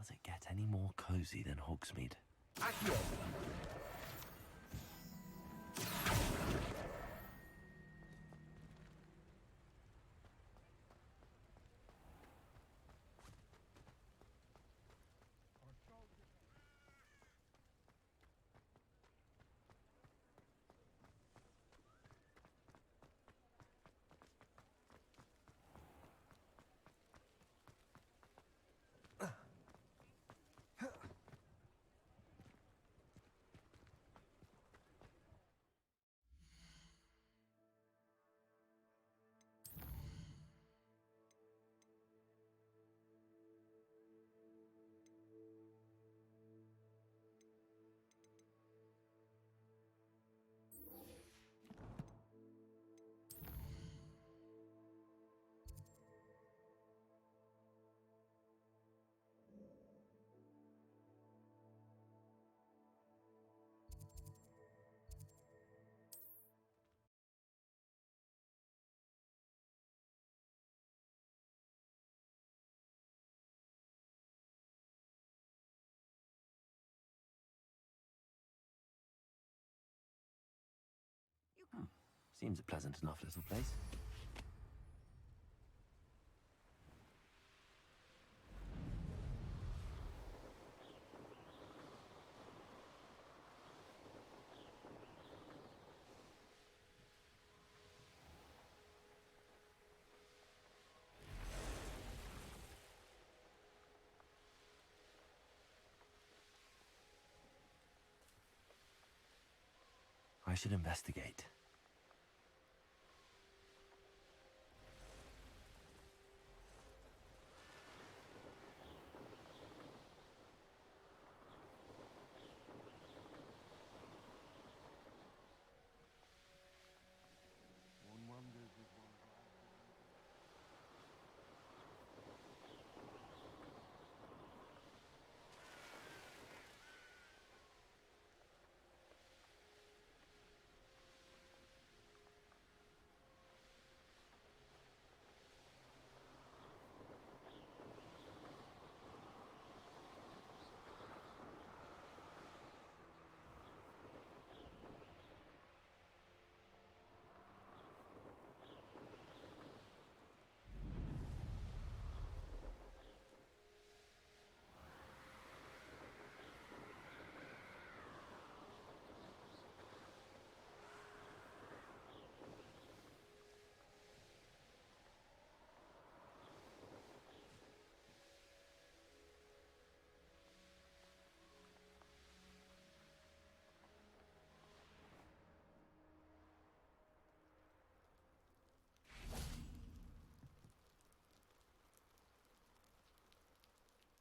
Does it get any more cozy than Hogsmeade? Accio! Seems a pleasant enough little place. I should investigate.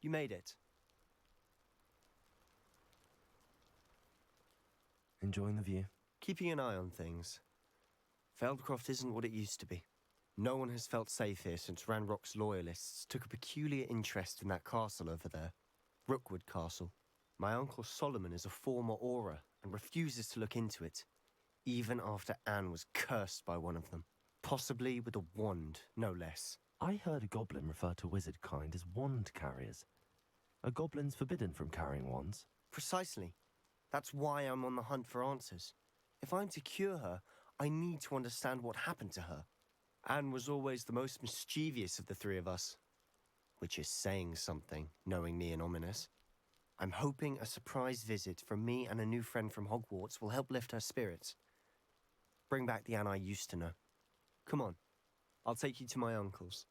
You made it. Enjoying the view? Keeping an eye on things. Feldcroft isn't what it used to be. No one has felt safe here since Ranrock's loyalists took a peculiar interest in that castle over there. Rookwood Castle. My uncle Solomon is a former Auror and refuses to look into it, even after Anne was cursed by one of them. Possibly with a wand, no less. I heard a goblin refer to wizard kind as wand carriers. Are goblins forbidden from carrying wands? Precisely. That's why I'm on the hunt for answers. If I'm to cure her, I need to understand what happened to her. Anne was always the most mischievous of the three of us. Which is saying something, knowing me and Ominous. I'm hoping a surprise visit from me and a new friend from Hogwarts will help lift her spirits. Bring back the Anne I used to know. Come on, I'll take you to my uncle's.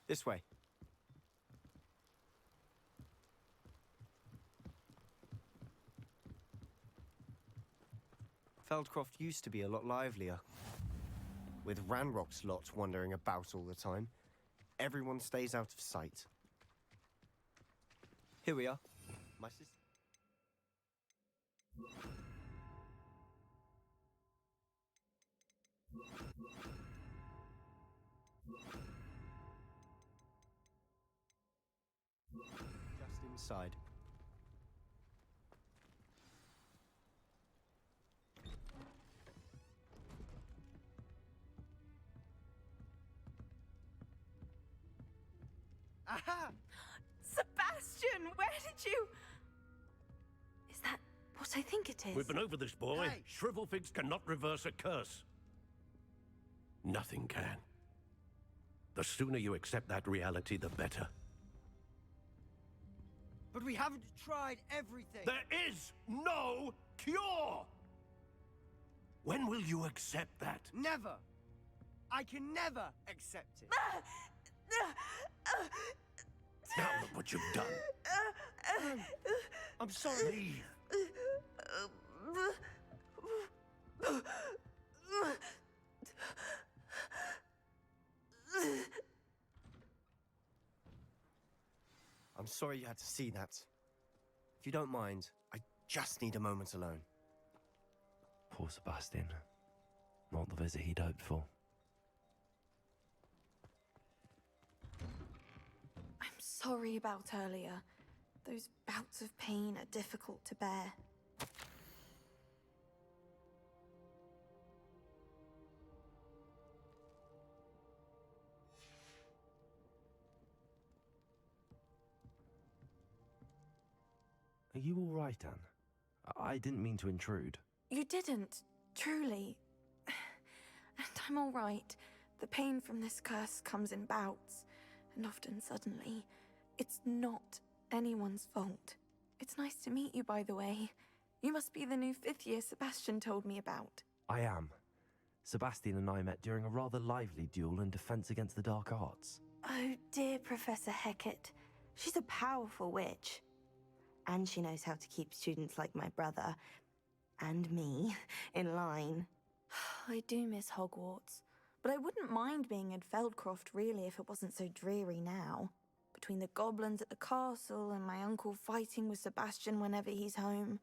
This way. Feldcroft used to be a lot livelier. With Ranrock's lot wandering about all the time, everyone stays out of sight. Here we are. My sister. Just inside. Aha! Sebastian, where did you... Is that what I think it is? We've been over this, boy. Hey. Shrivelfigs cannot reverse a curse. Nothing can. The sooner you accept that reality, the better. But we haven't tried everything. There is no cure! When will you accept that? Never. I can never accept it. Now look what you've done. I'm sorry. Leave. I'm sorry you had to see that. If you don't mind, I just need a moment alone. Poor Sebastian. Not the visit he'd hoped for. I'm sorry about earlier. Those bouts of pain are difficult to bear. Are you all right, Anne? I didn't mean to intrude. You didn't, truly. And I'm all right. The pain from this curse comes in bouts, and often suddenly. It's not anyone's fault. It's nice to meet you, by the way. You must be the new 5th year Sebastian told me about. I am. Sebastian and I met during a rather lively duel in defense against the dark arts. Oh, dear Professor Hecat. She's a powerful witch. And she knows how to keep students like my brother, and me, in line. I do miss Hogwarts, but I wouldn't mind being in Feldcroft, really, if it wasn't so dreary now. Between the goblins at the castle and my uncle fighting with Sebastian whenever he's home,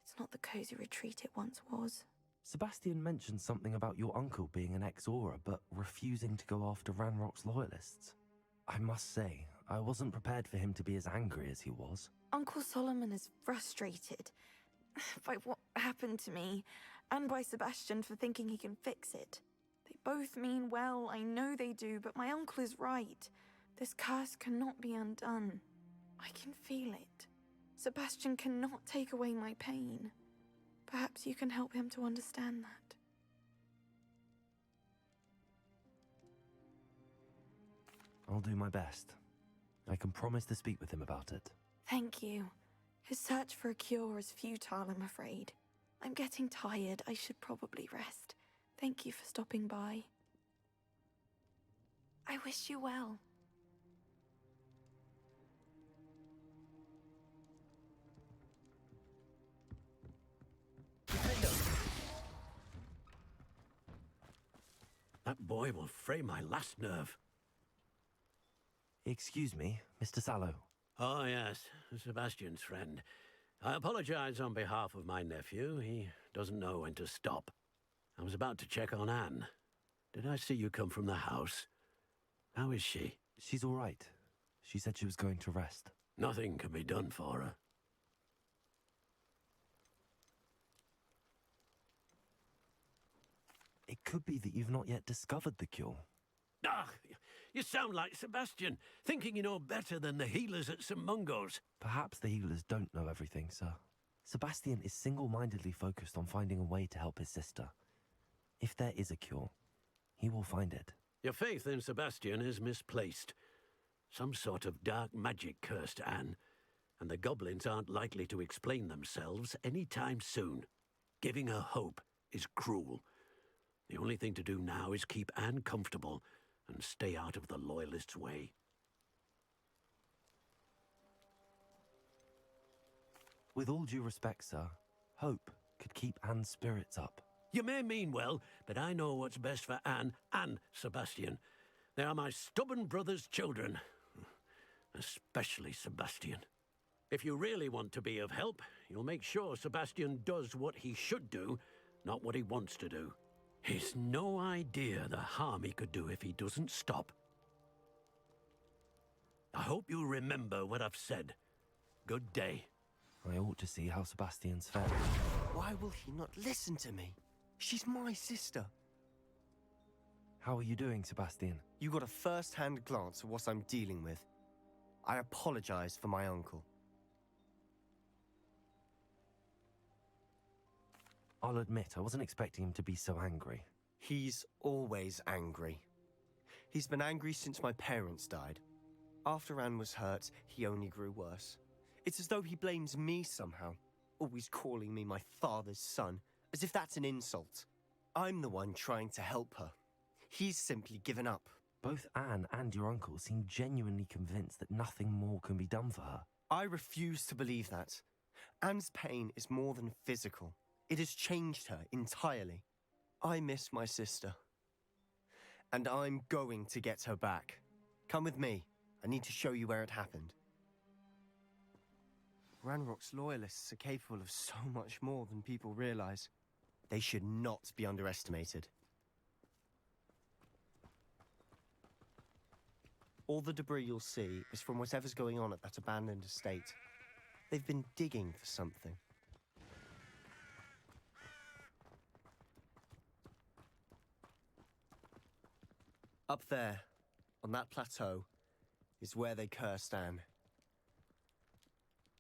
it's not the cozy retreat it once was. Sebastian mentioned something about your uncle being an ex-Auror, but refusing to go after Ranrock's loyalists. I must say, I wasn't prepared for him to be as angry as he was. Uncle Solomon is frustrated by what happened to me, and by Sebastian for thinking he can fix it. They both mean well, I know they do, but my uncle is right. This curse cannot be undone. I can feel it. Sebastian cannot take away my pain. Perhaps you can help him to understand that. I'll do my best. I can promise to speak with him about it. Thank you. His search for a cure is futile, I'm afraid. I'm getting tired. I should probably rest. Thank you for stopping by. I wish you well. That boy will fray my last nerve. Excuse me, Mr. Sallow. Oh, yes, Sebastian's friend. I apologize on behalf of my nephew. He doesn't know when to stop. I was about to check on Anne. Did I see you come from the house? How is she? She's all right. She said she was going to rest. Nothing can be done for her. It could be that you've not yet discovered the cure. Ah, you sound like Sebastian, thinking you know better than the healers at St. Mungo's. Perhaps the healers don't know everything, sir. Sebastian is single-mindedly focused on finding a way to help his sister. If there is a cure, he will find it. Your faith in Sebastian is misplaced. Some sort of dark magic cursed Anne, and the goblins aren't likely to explain themselves any time soon. Giving her hope is cruel. The only thing to do now is keep Anne comfortable and stay out of the Loyalists' way. With all due respect, sir, hope could keep Anne's spirits up. You may mean well, but I know what's best for Anne and Sebastian. They are my stubborn brother's children. Especially Sebastian. If you really want to be of help, you'll make sure Sebastian does what he should do, not what he wants to do. He's no idea the harm he could do if he doesn't stop. I hope you remember what I've said. Good day. I ought to see how Sebastian's fared. Why will he not listen to me? She's my sister. How are you doing, Sebastian? You got a first-hand glance at what I'm dealing with. I apologize for my uncle. I'll admit, I wasn't expecting him to be so angry. He's always angry. He's been angry since my parents died. After Anne was hurt, he only grew worse. It's as though he blames me somehow, always calling me my father's son, as if that's an insult. I'm the one trying to help her. He's simply given up. Both Anne and your uncle seem genuinely convinced that nothing more can be done for her. I refuse to believe that. Anne's pain is more than physical. It has changed her entirely. I miss my sister. And I'm going to get her back. Come with me. I need to show you where it happened. Ranrock's loyalists are capable of so much more than people realize. They should not be underestimated. All the debris you'll see is from whatever's going on at that abandoned estate. They've been digging for something. Up there, on that plateau, is where they cursed Anne.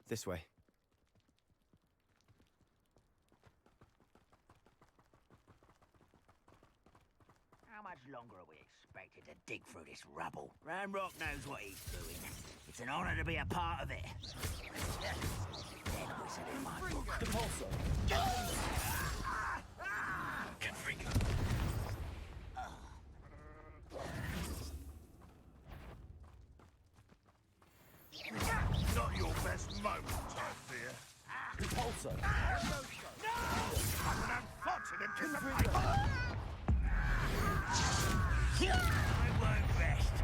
This way. How much longer are we expected to dig through this rubble? Ranrock knows what he's doing. It's an honor to be a part of it. Dead whistle in my book. Not your best moment, I fear. Repulsor. I'm an unfortunate disappointment. I won't rest.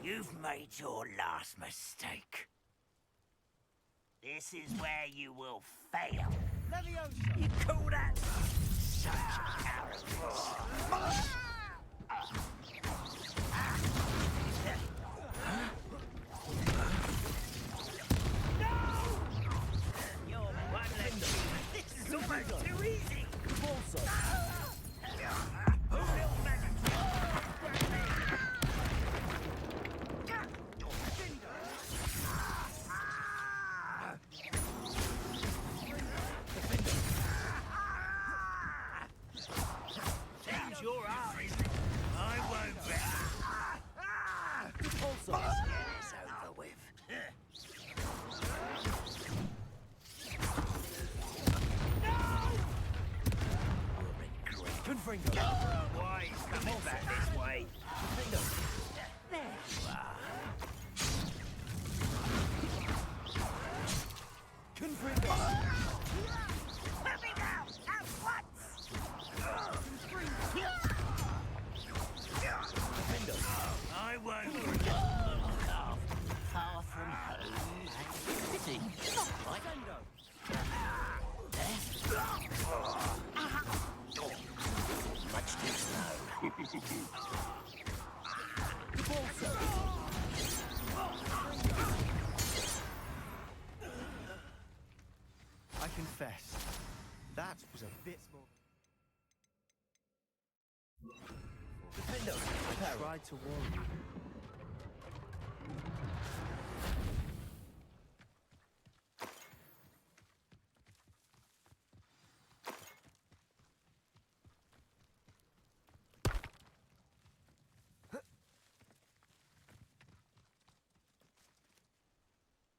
You've made your last mistake. This is where you will fail. You call that such arrogance? You're one this is almost too easy. Seems your eyes. I won't bet. Let's get this over with. Why he's coming back this way? There you are. Coming out at once! I won't. Far from home and city. Right? Much too slow. I confess, that was a bit more... I tried to warn you.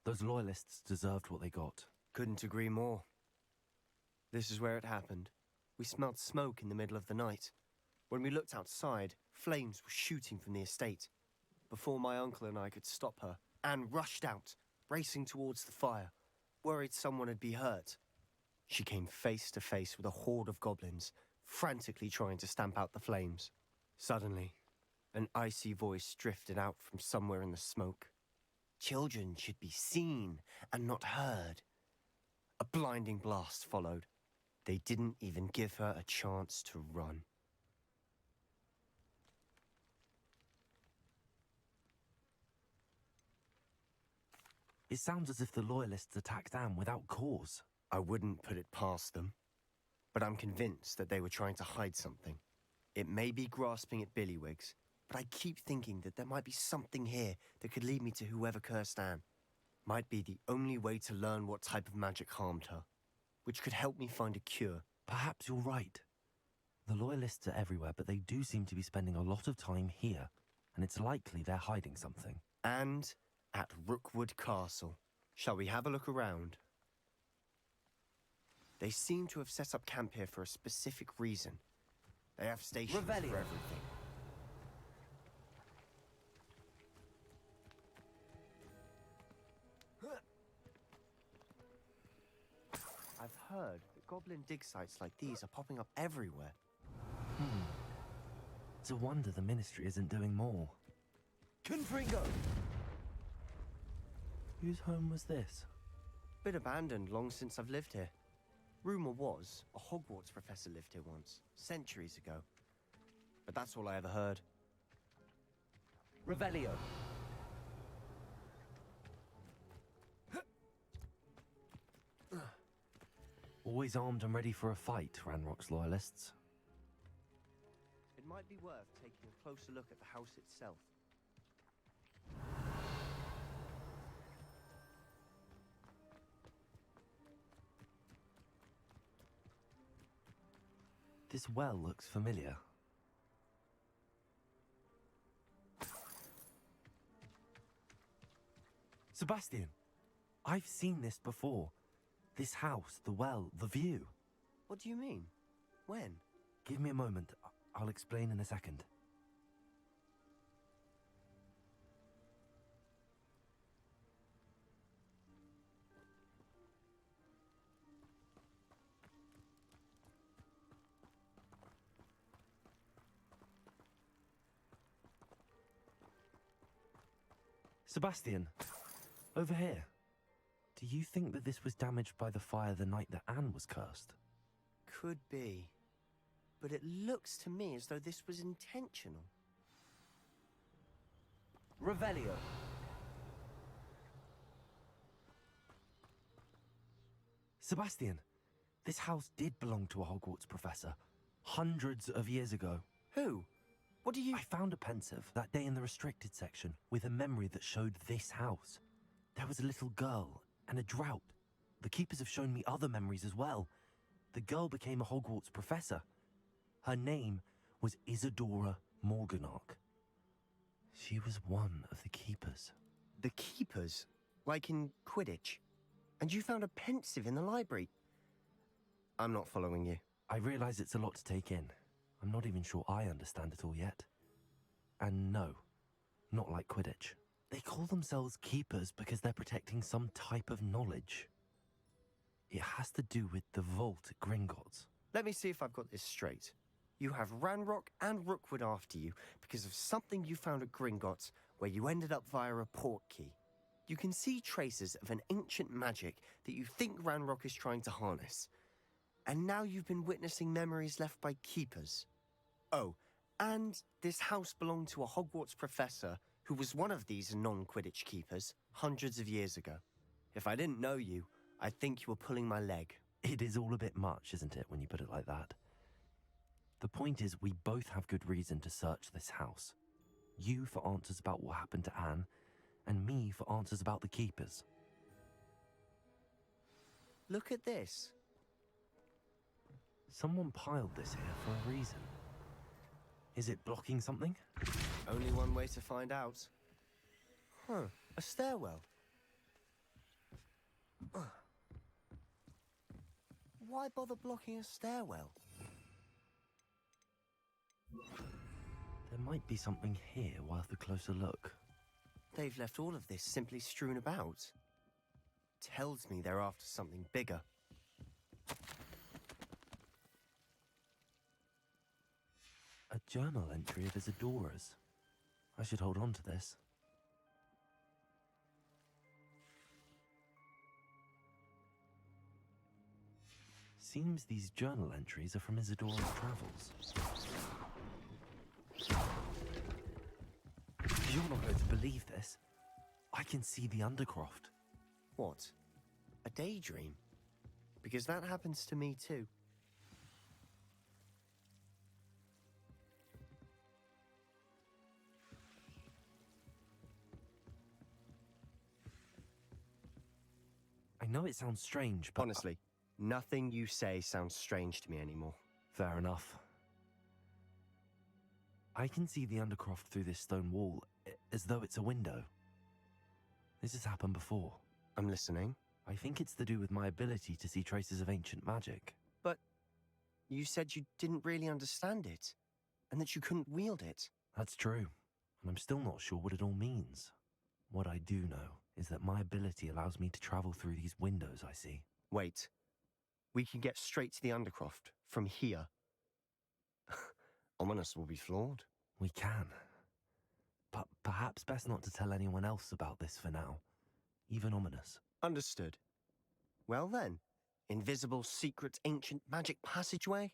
Those loyalists deserved what they got. Couldn't agree more. This is where it happened. We smelled smoke in the middle of the night. When we looked outside, flames were shooting from the estate. Before my uncle and I could stop her, Anne rushed out, racing towards the fire, worried someone had been hurt. She came face to face with a horde of goblins, frantically trying to stamp out the flames. Suddenly, An icy voice drifted out from somewhere in the smoke. Children should be seen and not heard. A blinding blast followed. They didn't even give her a chance to run. It sounds as if the Loyalists attacked Anne without cause. I wouldn't put it past them, but I'm convinced that they were trying to hide something. It may be grasping at Billywigs, but I keep thinking that there might be something here that could lead me to whoever cursed Anne. Might be the only way to learn what type of magic harmed her, which could help me find a cure. Perhaps you're right. The Loyalists are everywhere, but they do seem to be spending a lot of time here, and it's likely they're hiding something. And at Rookwood Castle. Shall we have a look around? They seem to have set up camp here for a specific reason. They have stations for everything. I've heard that goblin dig sites like these are popping up everywhere. It's a wonder the Ministry isn't doing more. Confringo! Whose home was this? Been abandoned long since I've lived here. Rumour was a Hogwarts professor lived here once, centuries ago. But that's all I ever heard. Revelio. Always armed and ready for a fight, Ranrock's Loyalists. It might be worth taking a closer look at the house itself. This well looks familiar. Sebastian, I've seen this before. This house, the well, the view. What do you mean? When? Give me a moment. I'll explain in a second. Sebastian, over here. Do you think that this was damaged by the fire the night that Anne was cursed? Could be. But it looks to me as though this was intentional. Revelio. Sebastian, this house did belong to a Hogwarts professor. Hundreds of years ago. Who? What do you... I found a pensive that day in the restricted section with a memory that showed this house. There was a little girl and a drought. The keepers have shown me other memories as well. The girl became a Hogwarts professor. Her name was Isadora Morganach. She was one of the keepers. The keepers? Like in Quidditch? And you found a pensive in the library? I'm not following you. I realize it's a lot to take in. I'm not even sure I understand it all yet. And no, not like Quidditch. They call themselves keepers because they're protecting some type of knowledge. It has to do with the vault at Gringotts. Let me see if I've got this straight. You have Ranrock and Rookwood after you because of something you found at Gringotts where you ended up via a portkey. You can see traces of an ancient magic that you think Ranrock is trying to harness. And now you've been witnessing memories left by keepers. Oh, and this house belonged to a Hogwarts professor who was one of these non-Quidditch keepers hundreds of years ago. If I didn't know you, I'd think you were pulling my leg. It is all a bit much, isn't it, when you put it like that? The point is, we both have good reason to search this house. You for answers about what happened to Anne, and me for answers about the keepers. Look at this. Someone piled this here for a reason. Is it blocking something? Only one way to find out. Huh, a stairwell. Why bother blocking a stairwell? There might be something here worth a closer look. They've left all of this simply strewn about. Tells me they're after something bigger. A journal entry of Isadora's. I should hold on to this. Seems these journal entries are from Isadora's travels. You're not going to believe this. I can see the Undercroft. What? A daydream? Because that happens to me too. I know it sounds strange, but... Honestly, nothing you say sounds strange to me anymore. Fair enough. I can see the Undercroft through this stone wall, as though it's a window. This has happened before. I'm listening. I think it's to do with my ability to see traces of ancient magic. But you said you didn't really understand it, and that you couldn't wield it. That's true, and I'm still not sure what it all means. What I do know is that my ability allows me to travel through these windows I see. Wait. We can get straight to the Undercroft from here. Ominous will be floored. We can. But perhaps best not to tell anyone else about this for now. Even Ominous. Understood. Well then, invisible, secret, ancient magic passageway?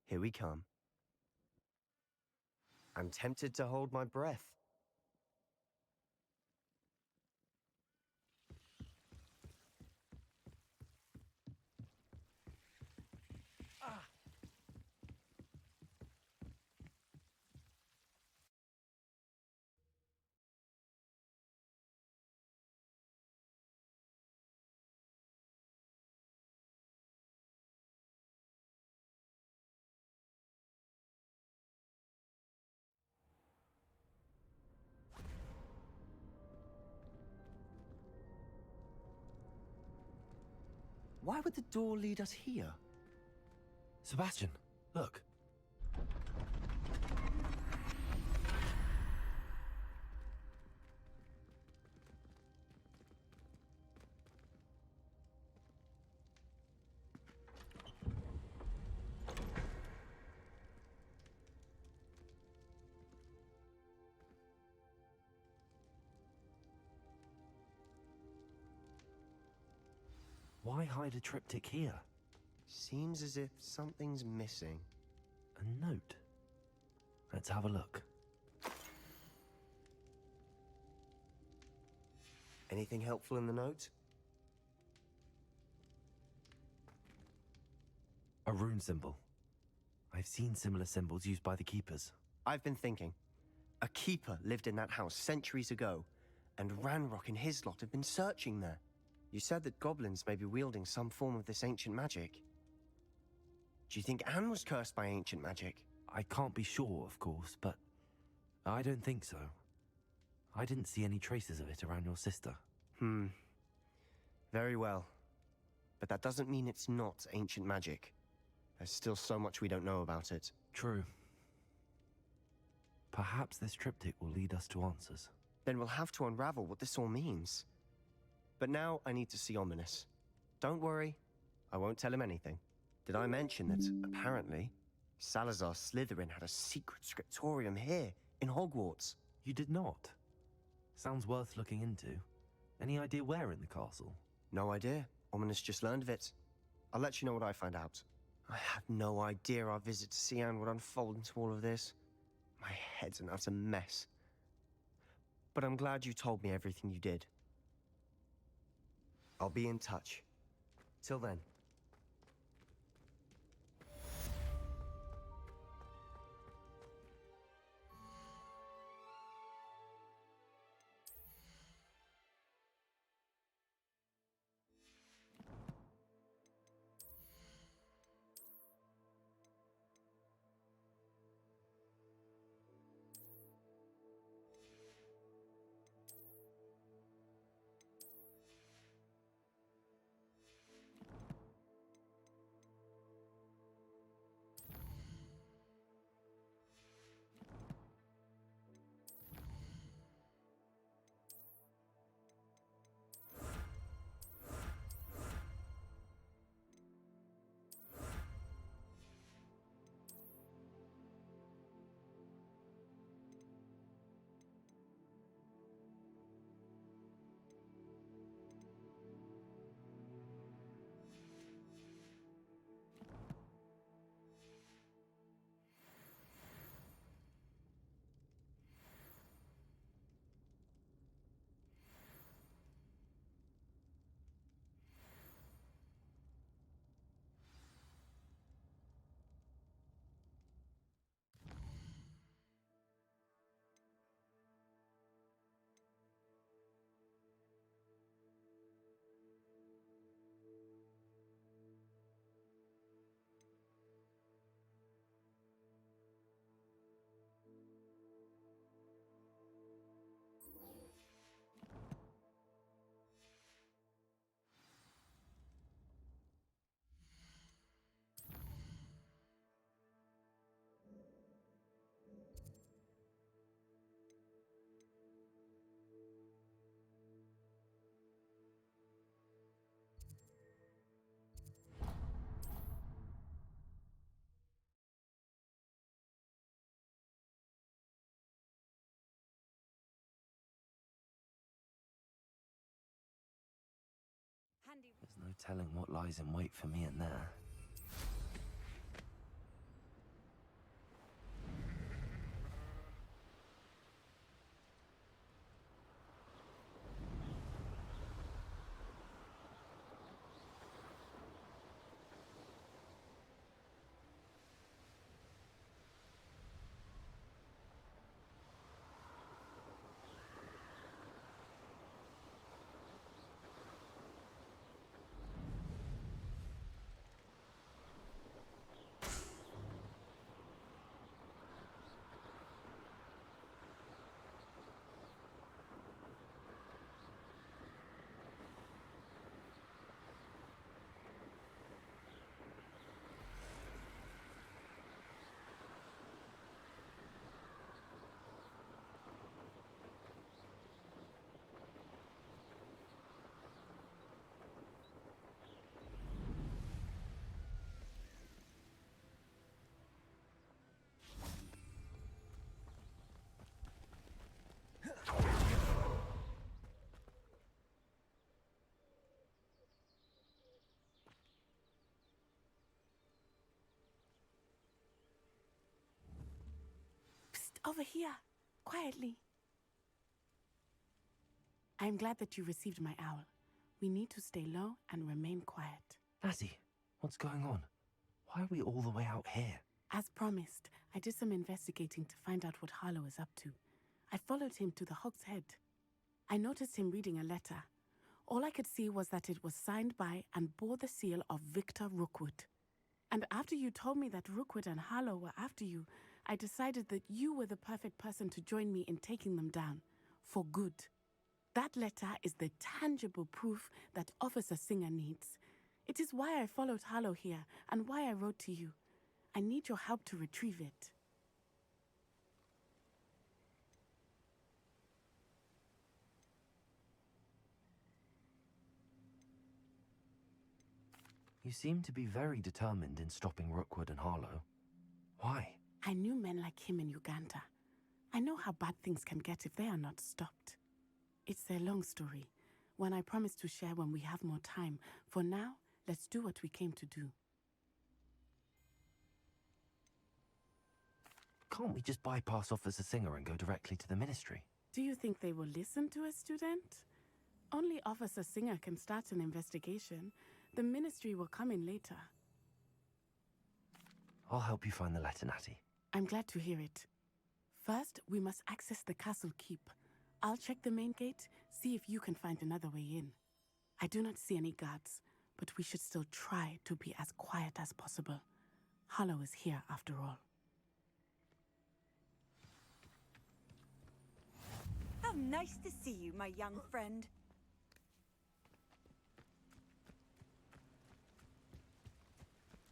Here we come. I'm tempted to hold my breath. Why would the door lead us here? Sebastian, look. Why hide a triptych here? Seems as if something's missing. A note. Let's have a look. Anything helpful in the note? A rune symbol. I've seen similar symbols used by the keepers. I've been thinking. A keeper lived in that house centuries ago, and Ranrock and his lot have been searching there. You said that goblins may be wielding some form of this ancient magic. Do you think Anne was cursed by ancient magic? I can't be sure, of course, but I don't think so. I didn't see any traces of it around your sister. Very well. But that doesn't mean it's not ancient magic. There's still so much we don't know about it. True. Perhaps this triptych will lead us to answers. Then we'll have to unravel what this all means. But now I need to see Ominous. Don't worry, I won't tell him anything. Did I mention that, apparently, Salazar Slytherin had a secret scriptorium here, in Hogwarts? You did not? Sounds worth looking into. Any idea where in the castle? No idea. Ominous just learned of it. I'll let you know what I find out. I had no idea our visit to Cian would unfold into all of this. My head's an utter mess. But I'm glad you told me everything you did. I'll be in touch. Till then. There's no telling what lies in wait for me in there. Over here, quietly. I'm glad that you received my owl. We need to stay low and remain quiet. Natty, what's going on? Why are we all the way out here? As promised, I did some investigating to find out what Harlow is up to. I followed him to the Hog's Head. I noticed him reading a letter. All I could see was that it was signed by and bore the seal of Victor Rookwood. And after you told me that Rookwood and Harlow were after you, I decided that you were the perfect person to join me in taking them down, for good. That letter is the tangible proof that Officer Singer needs. It is why I followed Harlow here, and why I wrote to you. I need your help to retrieve it. You seem to be very determined in stopping Rookwood and Harlow. Why? I knew men like him in Uganda. I know how bad things can get if they are not stopped. It's a long story, one I promise to share when we have more time. For now, let's do what we came to do. Can't we just bypass Officer Singer and go directly to the ministry? Do you think they will listen to a student? Only Officer Singer can start an investigation. The ministry will come in later. I'll help you find the letter, Natty. I'm glad to hear it. First, we must access the castle keep. I'll check the main gate, see if you can find another way in. I do not see any guards, but we should still try to be as quiet as possible. Harlow is here after all. How nice to see you, my young friend.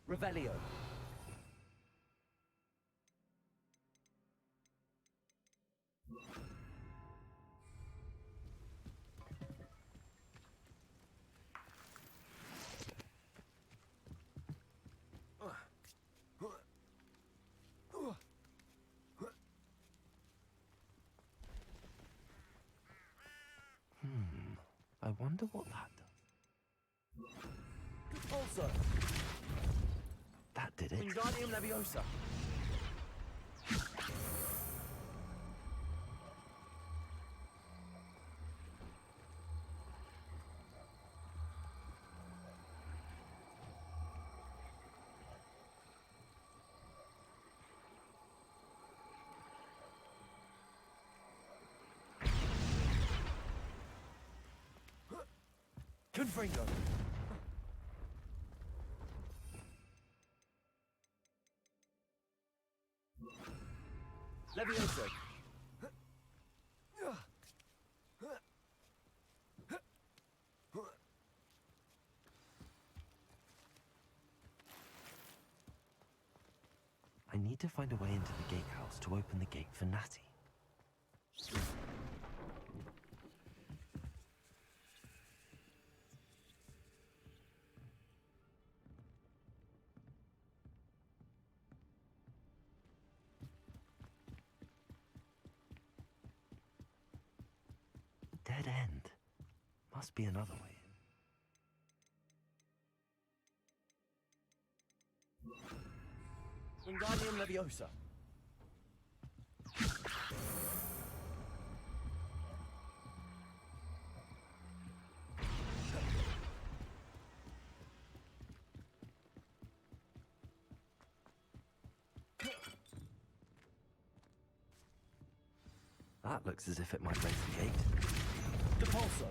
Revelio. I wonder what that does. Also, That did it. Wingardium Leviosa. Confringo. Leviosa. I need to find a way into the gatehouse to open the gate for Natty. Dead end. Must be another way in. Leviosa. That looks as if it might raise the gate. Depulso.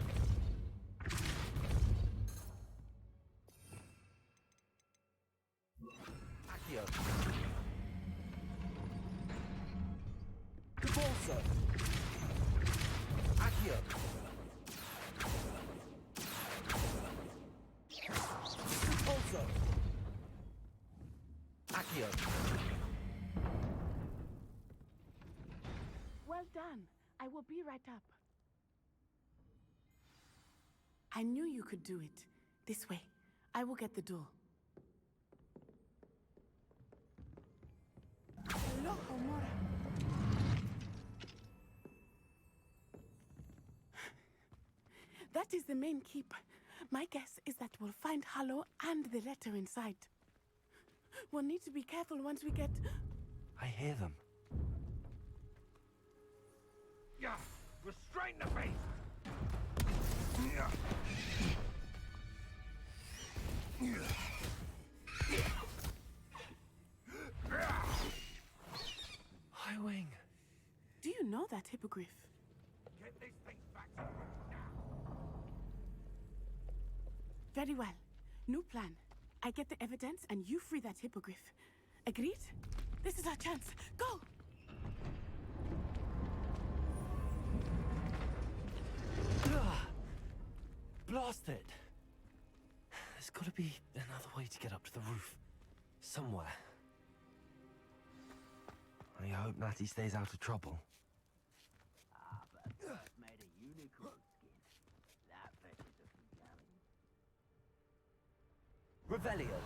Accio. Depulso. Accio. Depulso. Accio. Well done. I will be right up. I knew you could do it. This way. I will get the door. Hello, Armour. That is the main keep. My guess is that we'll find Harlow and the letter inside. We'll need to be careful once we get... I hear them. Yeah, restrain the beast! Yeah. High Wing. Do you know that hippogriff? Get this thing back to now. Very well. New plan. I get the evidence and you free that hippogriff. Agreed? This is our chance. Go! Blast it! There's gotta be another way to get up to the roof. Somewhere. I hope Natty stays out of trouble. Ah, but first made a unicorn skin. That fetches a few galleons. Revelio.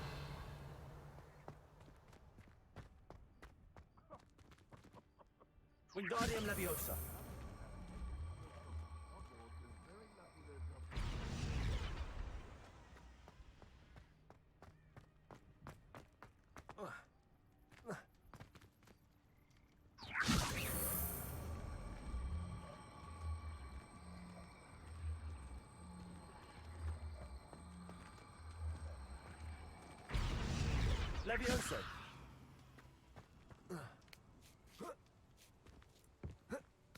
Wingardium Leviosa. Leviosa.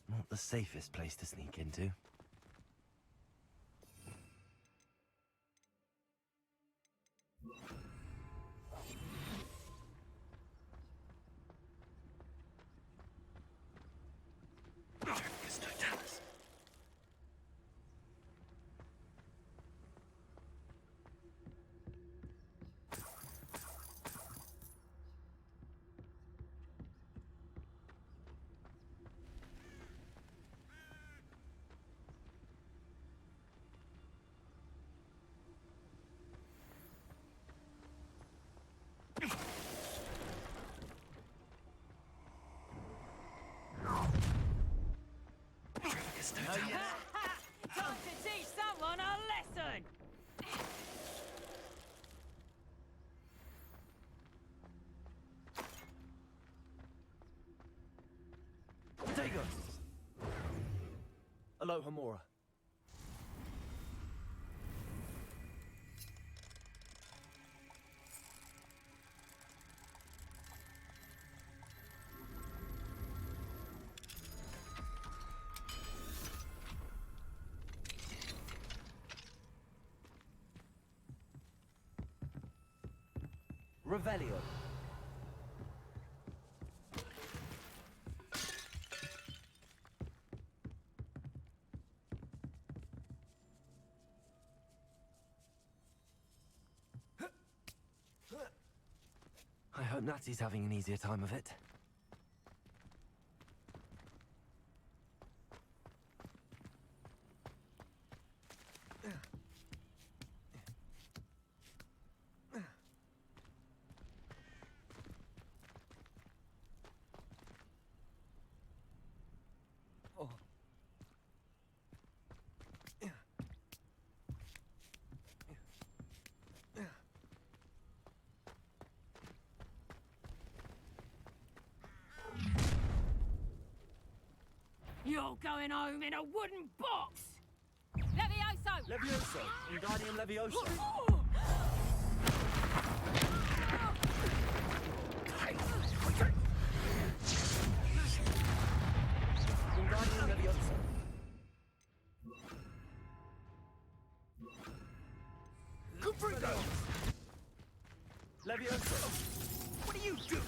Not the safest place to sneak into. Time to teach someone a lesson! Dago. Aloha Mora. Revelio. I hope Natty's having an easier time of it. all going home in a wooden box! Levioso! Levioso! Wingardium Levioso! Wingardium Levioso! Confringo! Levioso! What are you doing?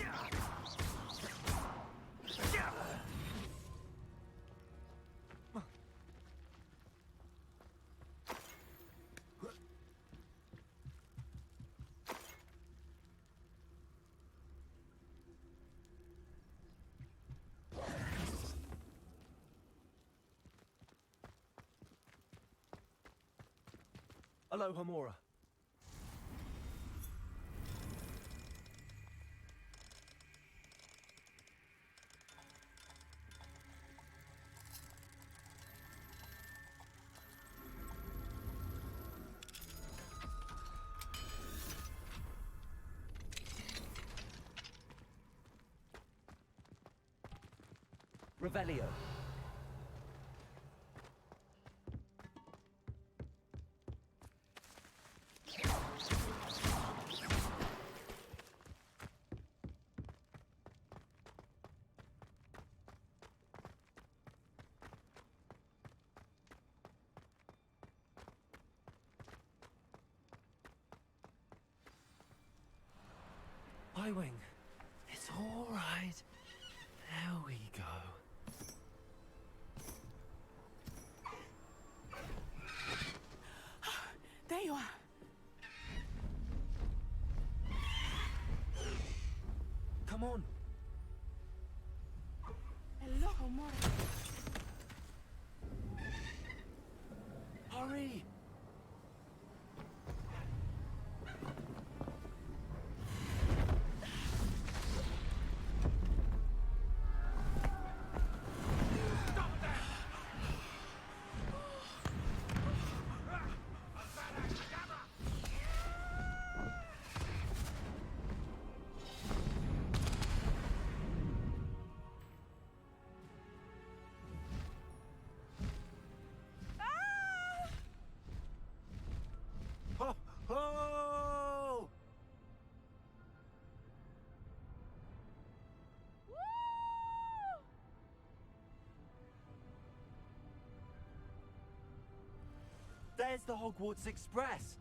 Hello, Hamura. Revelio. Highwing. It's all right. There we go. There you are. Come on. Hello, Homura. Hurry. Ho, ho! There's the Hogwarts Express.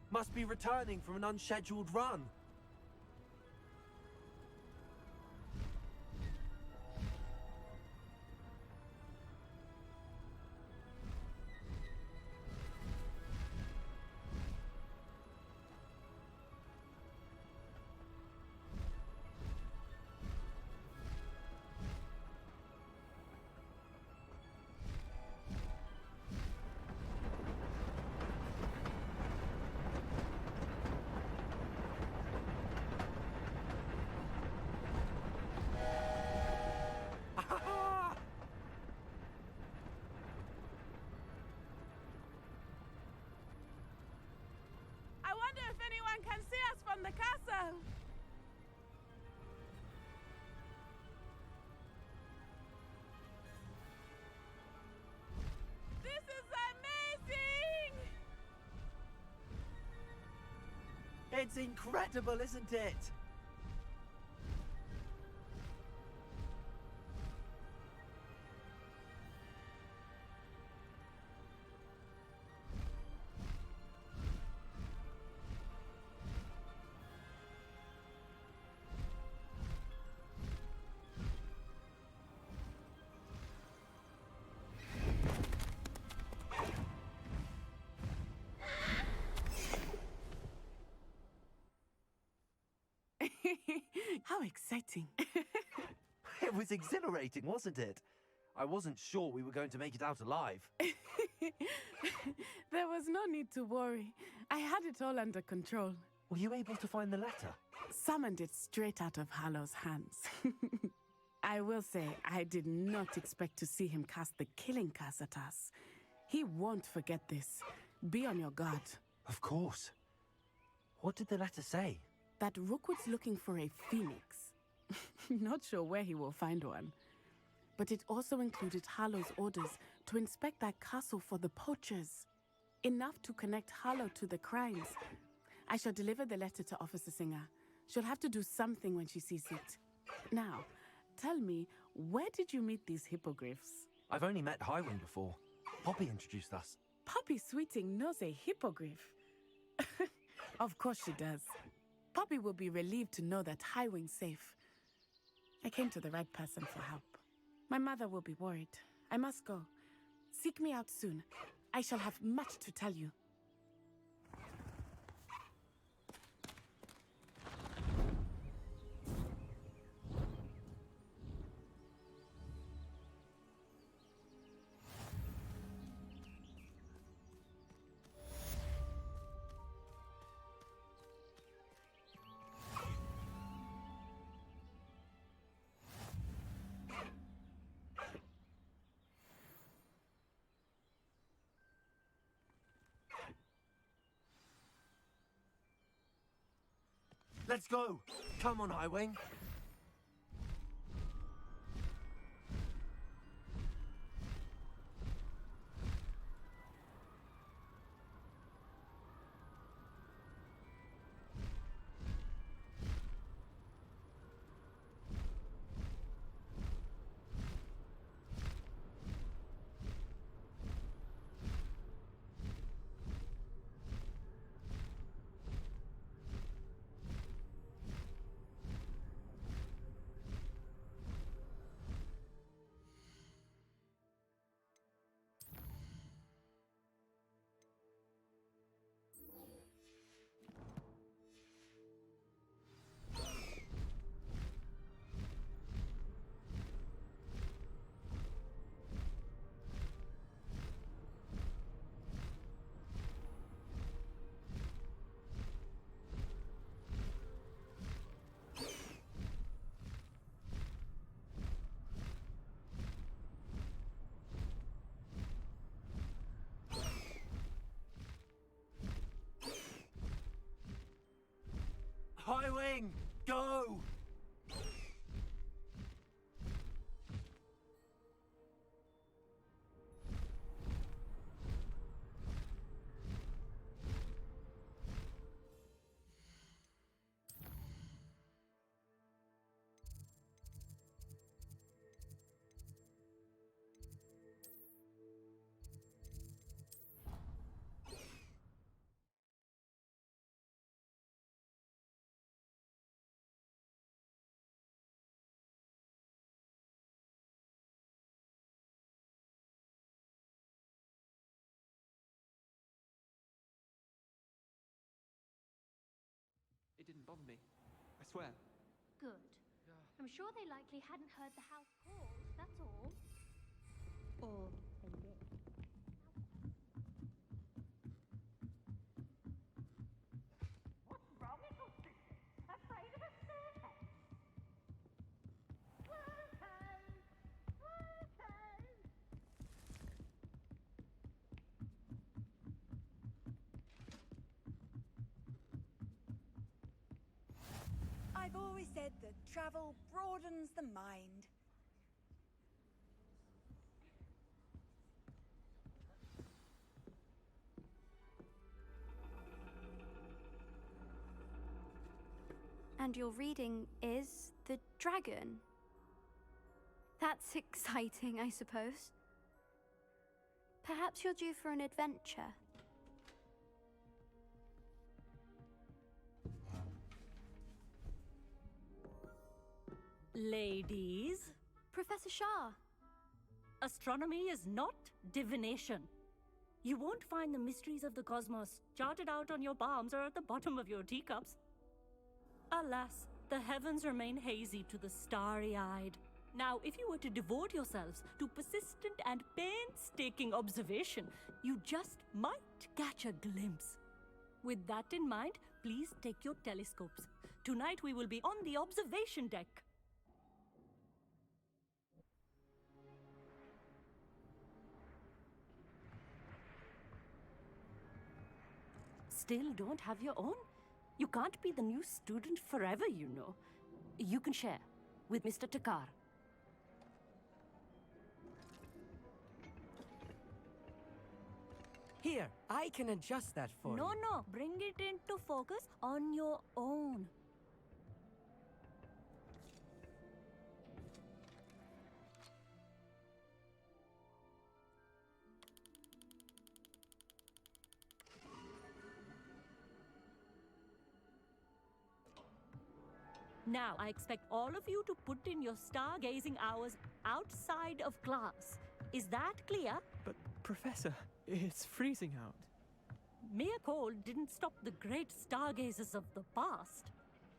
Must be returning from an unscheduled run. I wonder if anyone can see us from the castle. This is amazing! It's incredible, isn't it? How exciting. It was exhilarating, wasn't it? I wasn't sure we were going to make it out alive. There was no need to worry. I had it all under control. Were you able to find the letter? Summoned it straight out of Hallow's hands. I will say, I did not expect to see him cast the killing curse at us. He won't forget this. Be on your guard. Of course. What did the letter say? That Rookwood's looking for a phoenix. Not sure where he will find one. but it also included Harlow's orders to inspect that castle for the poachers. Enough to connect Harlow to the crimes. I shall deliver the letter to Officer Singer. She'll have to do something when she sees it. Now, tell me, where did you meet these hippogriffs? I've only met Highwing before. Poppy introduced us. Poppy Sweeting knows a hippogriff. Of course she does. Poppy will be relieved to know that Highwing's safe. I came to the right person for help. My mother will be worried. I must go. Seek me out soon. I shall have much to tell you. Let's go! Come on, Highwing! Highwing, go! It didn't bother me. I swear. Good. I'm sure they likely hadn't heard the house called, that's all. Or they did. What's wrong, little sister? Afraid of a staircase? Welcome! Welcome! I've always said that travel broadens the mind. And your reading is The Dragon. That's exciting, I suppose. Perhaps you're due for an adventure. Ladies, Professor Shah. astronomy is not divination. You won't find the mysteries of the cosmos charted out on your palms or at the bottom of your teacups. Alas, the heavens remain hazy to the starry-eyed. Now, if you were to devote yourselves to persistent and painstaking observation, you just might catch a glimpse. With that in mind, please take your telescopes. Tonight we will be on the observation deck. Still don't have your own? You can't be the new student forever, you know. You can share with Mr. Takar. Here, I can adjust that for you. No. Bring it into focus on your own. Now, I expect all of you to put in your stargazing hours outside of class. Is that clear? But, Professor, it's freezing out. Mere cold didn't stop the great stargazers of the past.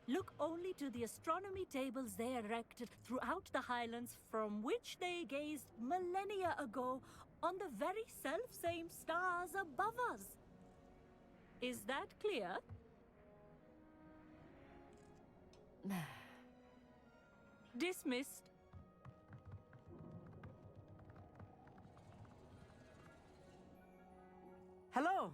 Look only to the astronomy tables they erected throughout the Highlands from which they gazed millennia ago on the very self-same stars above us. Is that clear? Dismissed. Hello.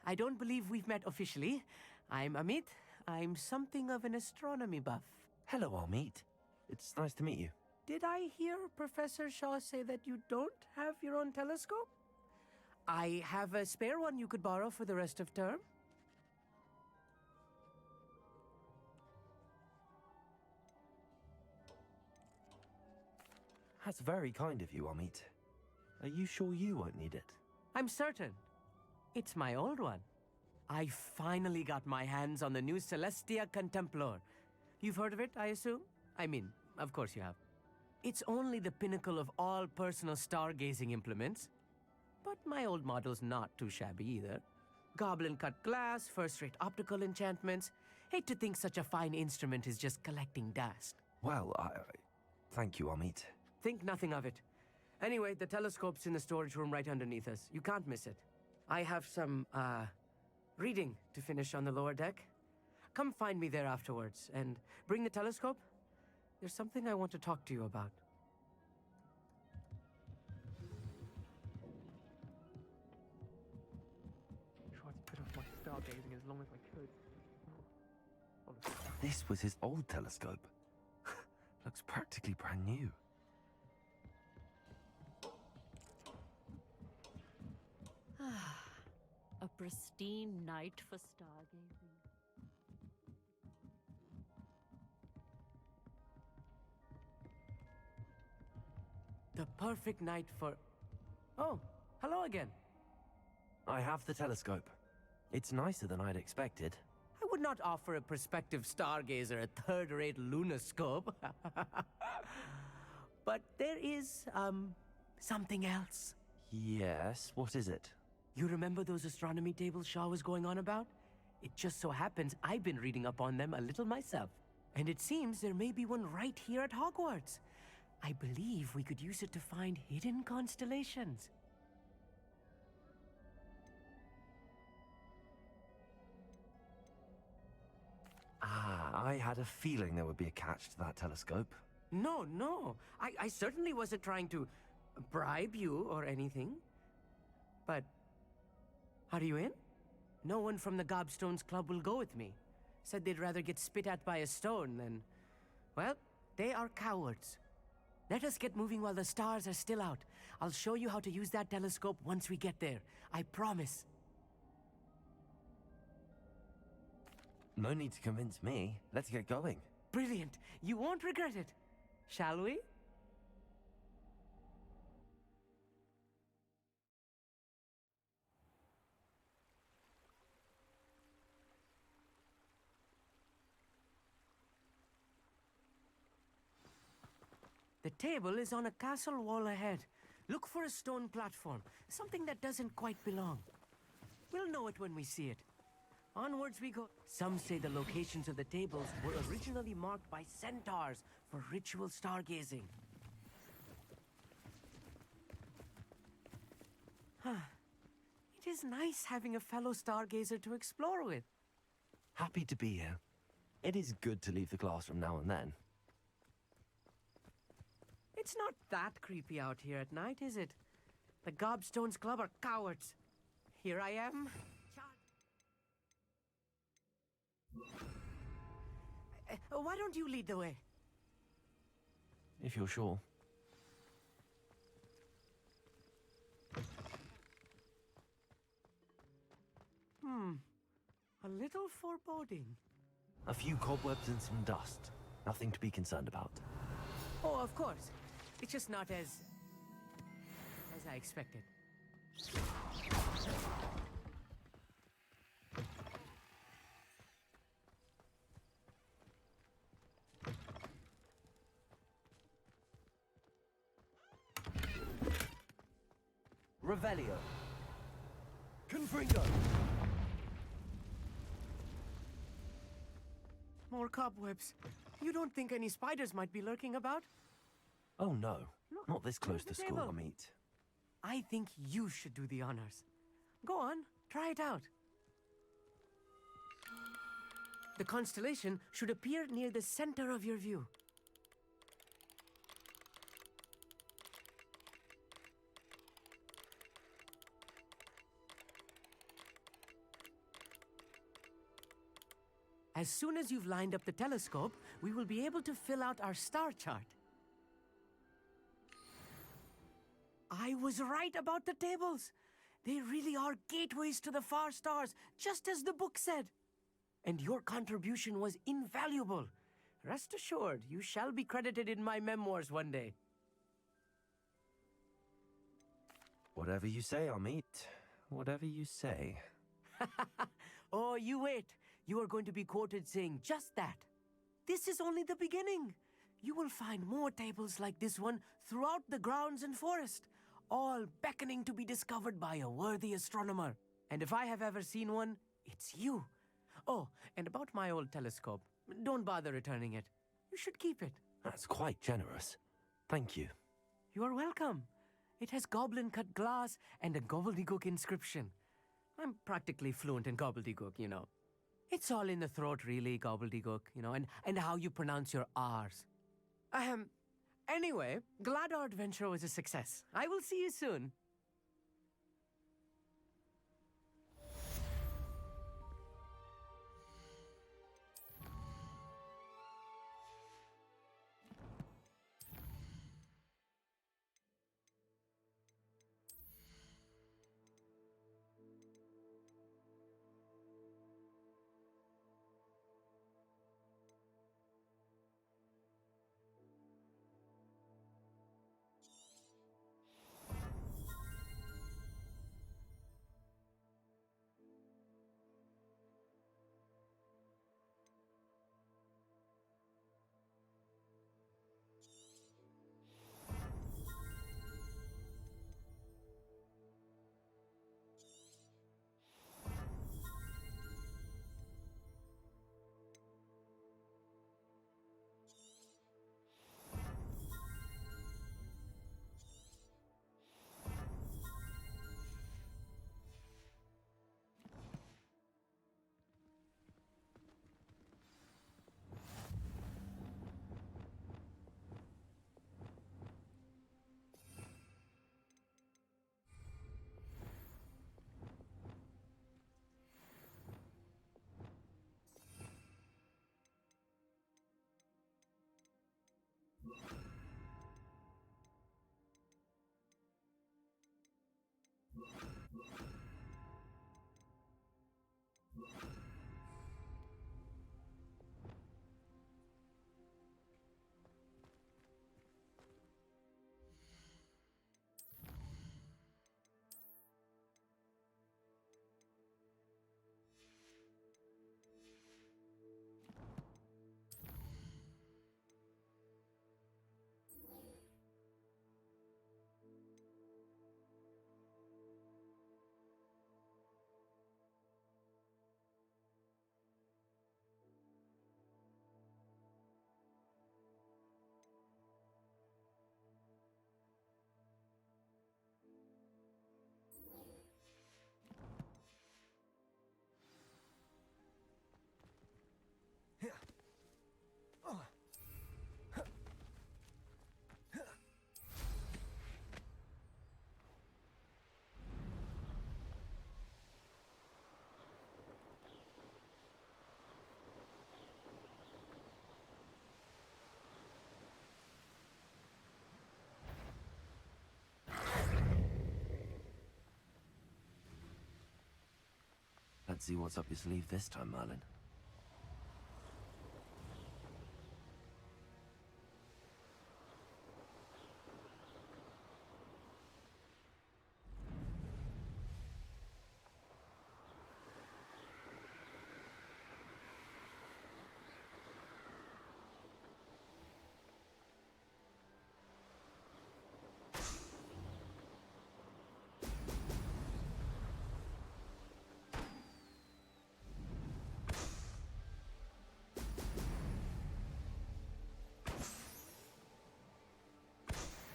I don't believe we've met officially. I'm Amit. I'm something of an astronomy buff. Hello, Armeet. It's nice to meet you. Did I hear Professor Shaw say that you don't have your own telescope? I have a spare one you could borrow for the rest of term. That's very kind of you, Armeet. Are you sure you won't need it? I'm certain. It's my old one. I finally got my hands on the new Celestia Contemplor. You've heard of it, I assume? I mean, of course you have. It's only the pinnacle of all personal stargazing implements. But my old model's not too shabby either. Goblin-cut glass, first-rate optical enchantments. Hate to think such a fine instrument is just collecting dust. Well, thank you, Armeet. Think nothing of it. Anyway, the telescope's in the storage room right underneath us. You can't miss it. I have some, reading to finish on the lower deck. Come find me there afterwards, and bring the telescope. There's something I want to talk to you about. Tried to put off my stargazing as long as I could. This was his old telescope. Looks practically brand new. A pristine night for stargazing. The perfect night for... Oh, hello again. I have the telescope. It's nicer than I'd expected. I would not offer a prospective stargazer a third-rate lunoscope. But there is, something else. Yes, what is it? You remember those astronomy tables Shaw was going on about? It just so happens I've been reading up on them a little myself. And it seems there may be one right here at Hogwarts. I believe we could use it to find hidden constellations. I had a feeling there would be a catch to that telescope. No. I certainly wasn't trying to bribe you or anything. But... are you in? No one from the Gobstones Club will go with me. Said they'd rather get spit at by a stone than... well, they are cowards. Let us get moving while the stars are still out. I'll show you how to use that telescope once we get there. I promise. No need to convince me. Let's get going. Brilliant. You won't regret it. Shall we? The table is on a castle wall ahead. Look for a stone platform, something that doesn't quite belong. We'll know it when we see it. Onwards we go. Some say the locations of the tables were originally marked by centaurs for ritual stargazing. It is nice having a fellow stargazer to explore with. Happy to be here. It is good to leave the classroom now and then. It's not that creepy out here at night, is it? The Gobstones Club are cowards. Here I am. Why don't you lead the way? If you're sure. a little foreboding. A few cobwebs and some dust. Nothing to be concerned about. Oh, of course. It's just not as I expected. Revelio. Confringo. More cobwebs. You don't think any spiders might be lurking about? Oh no, not this close here's to the school, table. Amit. I think you should do the honors. Go on, try it out. The constellation should appear near the center of your view. As soon as you've lined up the telescope, we will be able to fill out our star chart. I was right about the tables. They really are gateways to the far stars, just as the book said. And your contribution was invaluable. Rest assured, you shall be credited in my memoirs one day. Whatever you say, Amit. Whatever you say. Oh, you wait. You are going to be quoted saying just that. This is only the beginning. You will find more tables like this one throughout the grounds and forest, all beckoning to be discovered by a worthy astronomer. And if I have ever seen one, it's you. Oh, and about my old telescope, don't bother returning it. You should keep it. That's quite generous. Thank you. You are welcome. It has goblin-cut glass and a gobbledygook inscription. I'm practically fluent in gobbledygook, you know. It's all in the throat, really, gobbledygook, you know, and how you pronounce your R's. Anyway, glad our adventure was a success. I will see you soon. Let's see what's up your sleeve this time, Merlin.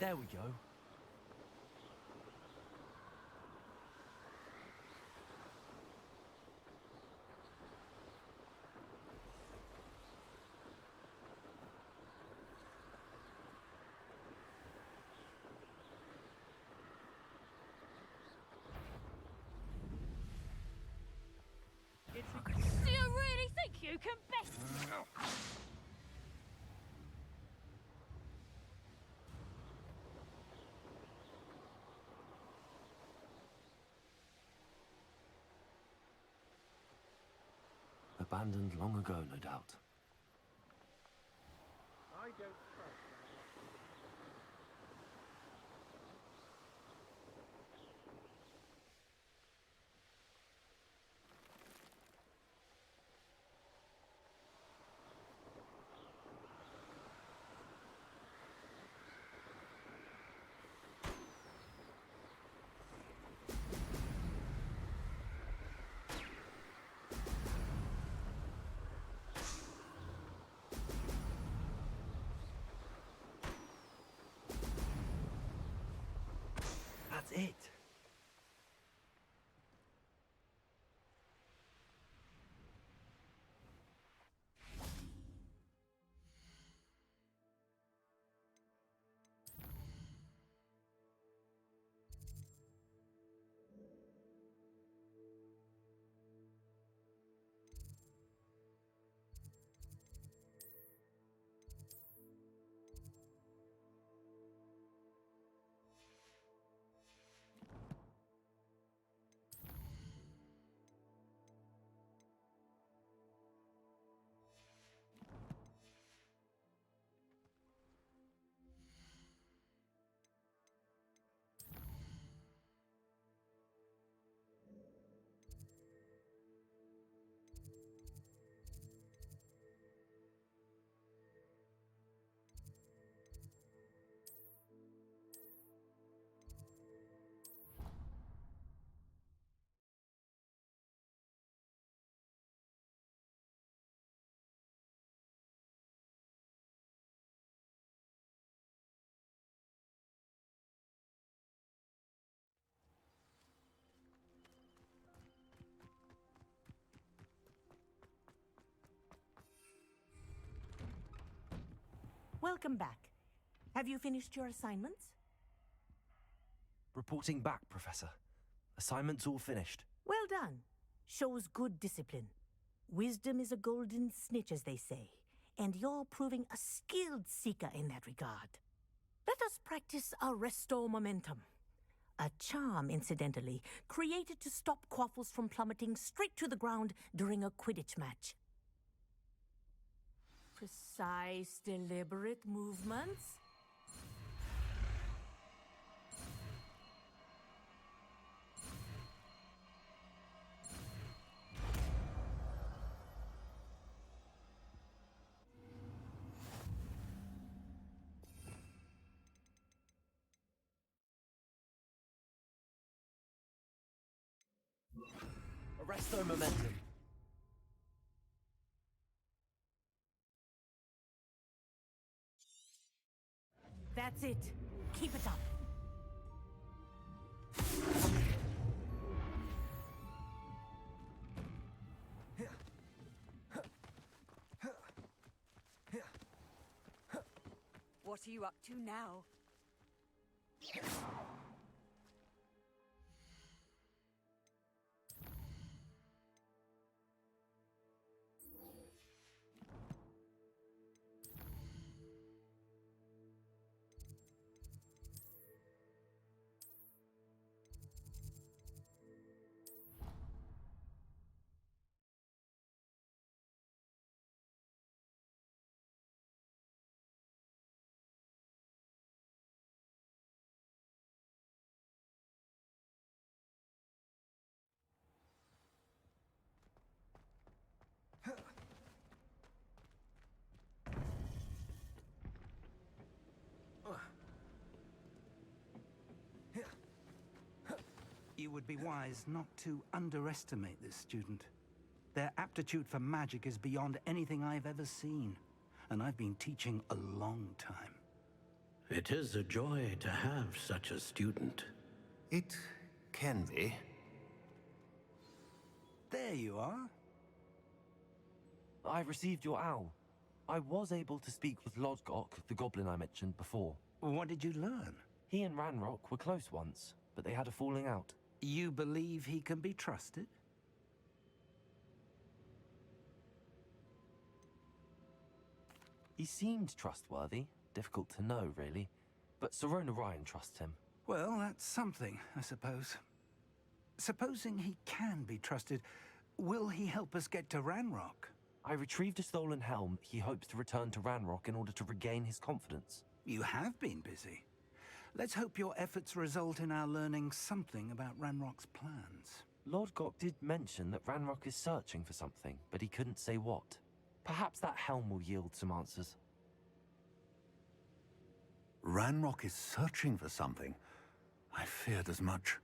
There we go. Do you really think you can best? Abandoned long ago, no doubt. I don't trust That's it. Welcome back. Have you finished your assignments? Reporting back, Professor. Assignment's all finished. Well done. Shows good discipline. Wisdom is a golden snitch, as they say, and you're proving a skilled seeker in that regard. Let us practice our Restore Momentum. A charm, incidentally, created to stop quaffles from plummeting straight to the ground during a Quidditch match. Precise, deliberate movements. Arresto momentum. That's it. Keep it up. What are you up to now? you would be wise not to underestimate this student. Their aptitude for magic is beyond anything I've ever seen, and I've been teaching a long time. It is a joy to have such a student. It can be. There you are. I received your owl. I was able to speak with Lodgok, the goblin I mentioned before. What did you learn? He and Ranrock were close once, but they had a falling out. You believe he can be trusted? He seemed trustworthy. Difficult to know, really. But Serona Ryan trusts him. Well, that's something, I suppose. Supposing he can be trusted, will he help us get to Ranrock? I retrieved a stolen helm. He hopes to return to Ranrock in order to regain his confidence. You have been busy. Let's hope your efforts result in our learning something about Ranrock's plans. Lord Gok did mention that Ranrock is searching for something, but he couldn't say what. Perhaps that helm will yield some answers. Ranrock is searching for something. I feared as much.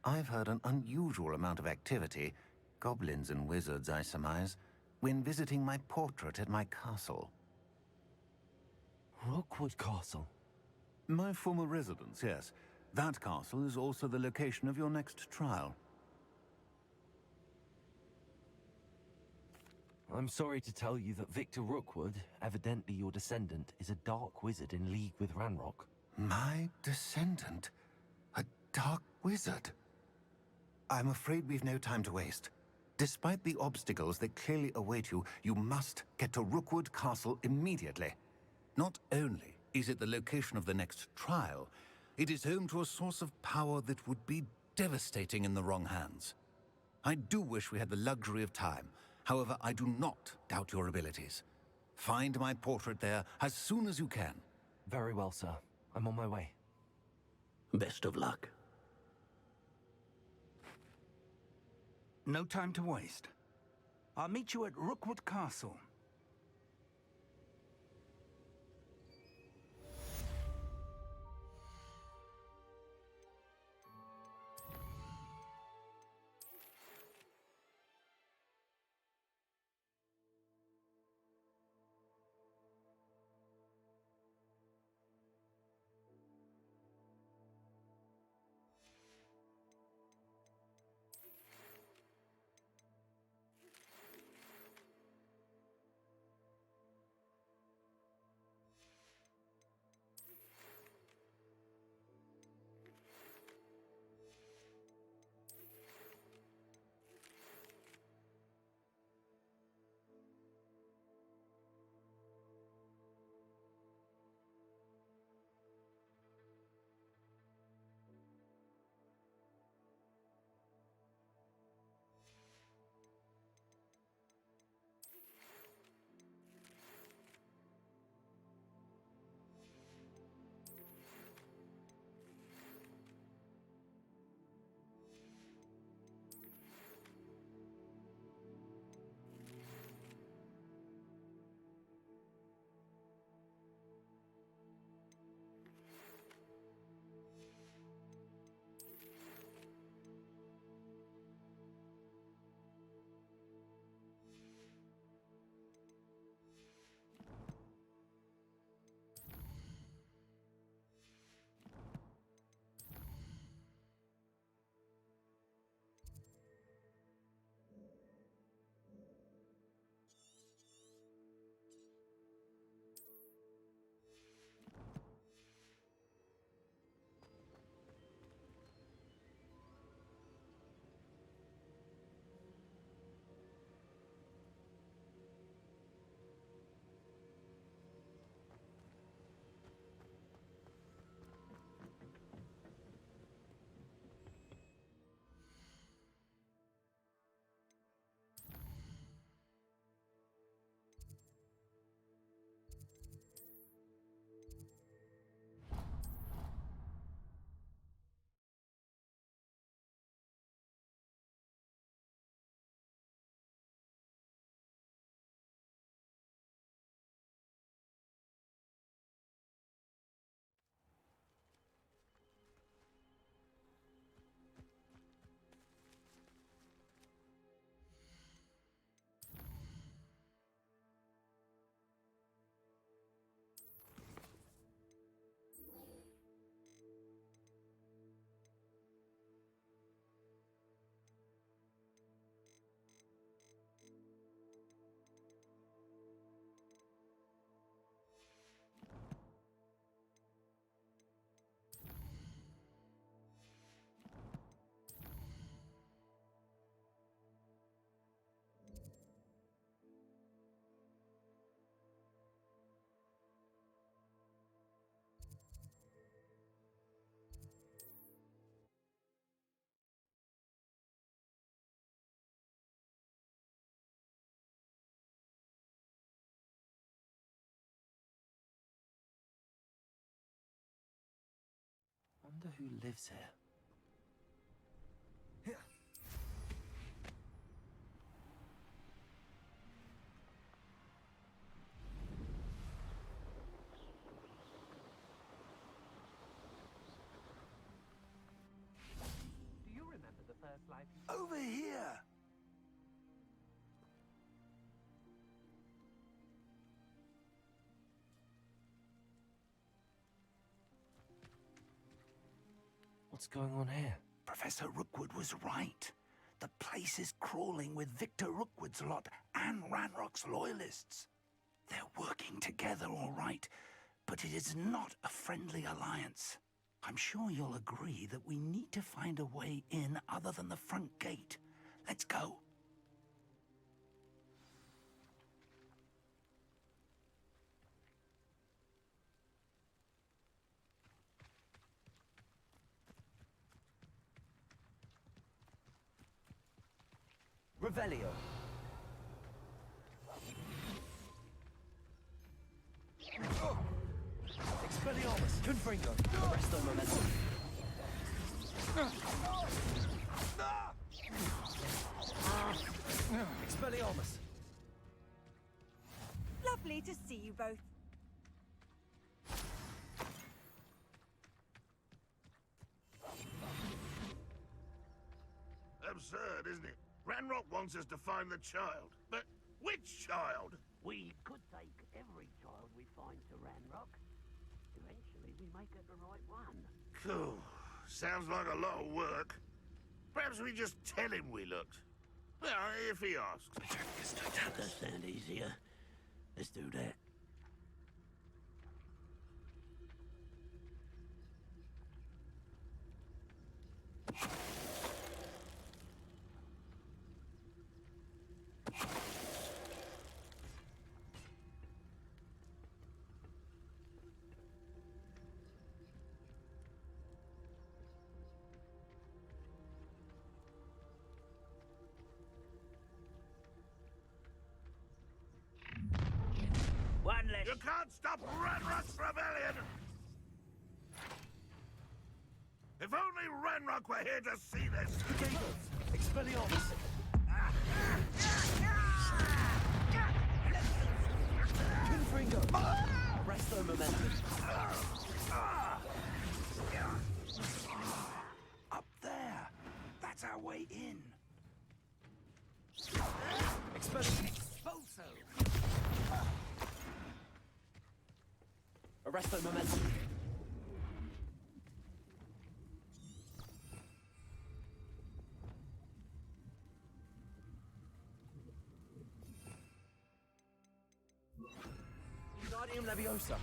I've heard an unusual amount of activity, goblins and wizards, I surmise, when visiting my portrait at my castle. Rookwood Castle? My former residence, yes. That castle is also the location of your next trial. I'm sorry to tell you that Victor Rookwood, evidently your descendant, is a dark wizard in league with Ranrock. My descendant? A dark wizard? I'm afraid we've no time to waste. Despite the obstacles that clearly await you, you must get to Rookwood Castle immediately. Not only is it the location of the next trial, it is home to a source of power that would be devastating in the wrong hands. I do wish we had the luxury of time. However, I do not doubt your abilities. Find my portrait there as soon as you can. Very well, sir. I'm on my way. Best of luck. No time to waste. I'll meet you at Rookwood Castle. Wonder who lives here. Do you remember the first life you... Over here! What's going on here? Professor Rookwood was right. The place is crawling with Victor Rookwood's lot and Ranrock's loyalists. They're working together, all right, but it is not a friendly alliance. I'm sure you'll agree that we need to find a way in other than the front gate. Let's go. Revelio. Expelliarmus. Confringo. Arresto Momentum. Expelliarmus. Lovely to see you both. Absurd, isn't it? Ranrock wants us to find the child. But which child? We could take every child we find to Ranrock. Eventually, we may get the right one. Cool. Sounds like a lot of work. Perhaps we just tell him we looked. Well, if he asks. That does sound easier. Let's do that. One less. You can't stop Ranrock's rebellion! If only Ranrock were here to see this! Expelliarmus. Confringo. Arresto Momentum. Up there. That's our way in. Expulso. Arresto Momentum. Wingardium Leviosa.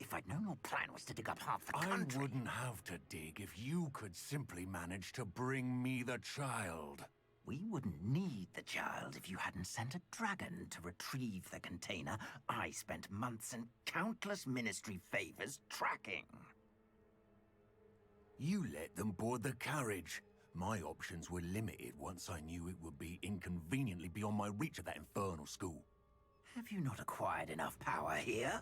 If I'd known your plan was to dig up half the country... I wouldn't have to dig if you could simply manage to bring me the child. We wouldn't need the child if you hadn't sent a dragon to retrieve the container I spent months and countless ministry favors tracking. You let them board the carriage. My options were limited once I knew it would be inconveniently beyond my reach at that infernal school. Have you not acquired enough power here?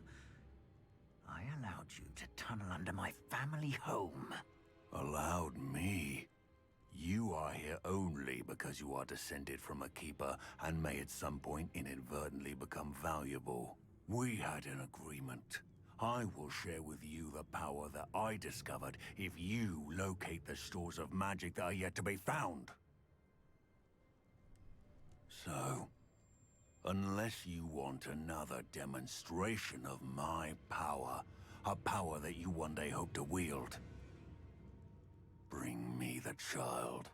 I allowed you to tunnel under my family home. Allowed me? You are here only because you are descended from a keeper and may at some point inadvertently become valuable. We had an agreement. I will share with you the power that I discovered if you locate the stores of magic that are yet to be found. So, unless you want another demonstration of my power, a power that you one day hope to wield, bring me the child.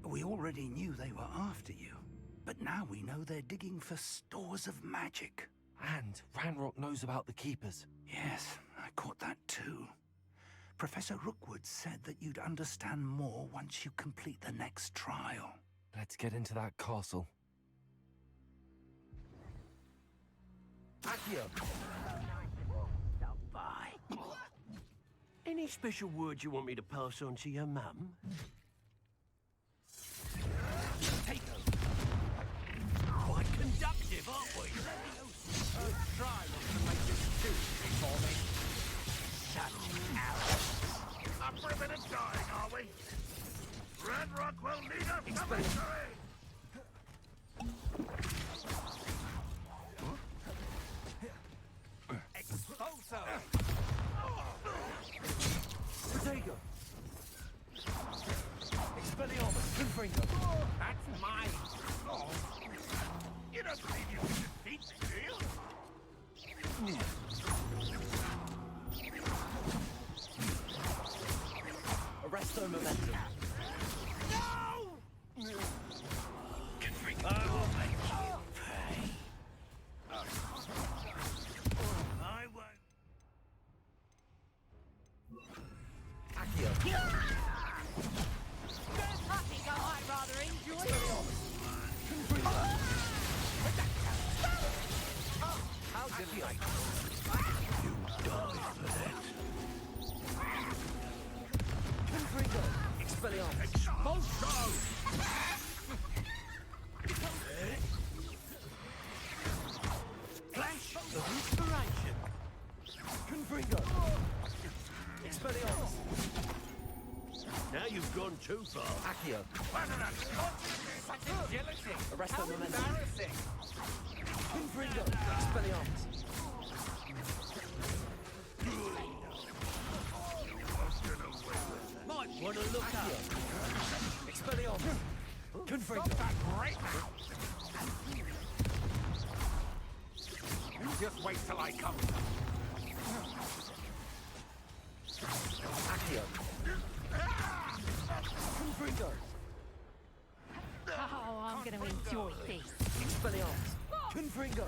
We already knew they were after you, but now we know they're digging for stores of magic. And Ranrock knows about the Keepers. Yes, I caught that too. Professor Rookwood said that you'd understand more once you complete the next trial. Let's get into that castle. Accio! Bye. Any special words you want me to pass on to your mum? Take her. Quite conductive, aren't we? Try not to make this too big for me. Such arrogance. Up for a bit of dying, are we? Ranrock will lead us to victory! Expulso! Protego! Expelliarmus! Confringo! That's mine! Oh. You don't believe you can defeat me, do you? Arresto momentum. No! Confringo! I will make you pay. I won't. Accio. There's puppies I might rather enjoy. How delightful. You die for that. Confringo. Expelliarmus. Expulso! Flash of inspiration. Confringo. Expelliarmus. Now you've gone too far. Accio. Such agility! Arresto momentum. Embarrassing! Confringo. Expelliarmus. Might want to look up. Expelliarmus. Confringo. Stop that right now! You just wait till I come. Accio. Confringo. Oh, I'm going to enjoy this. Expelliarmus. Confringo.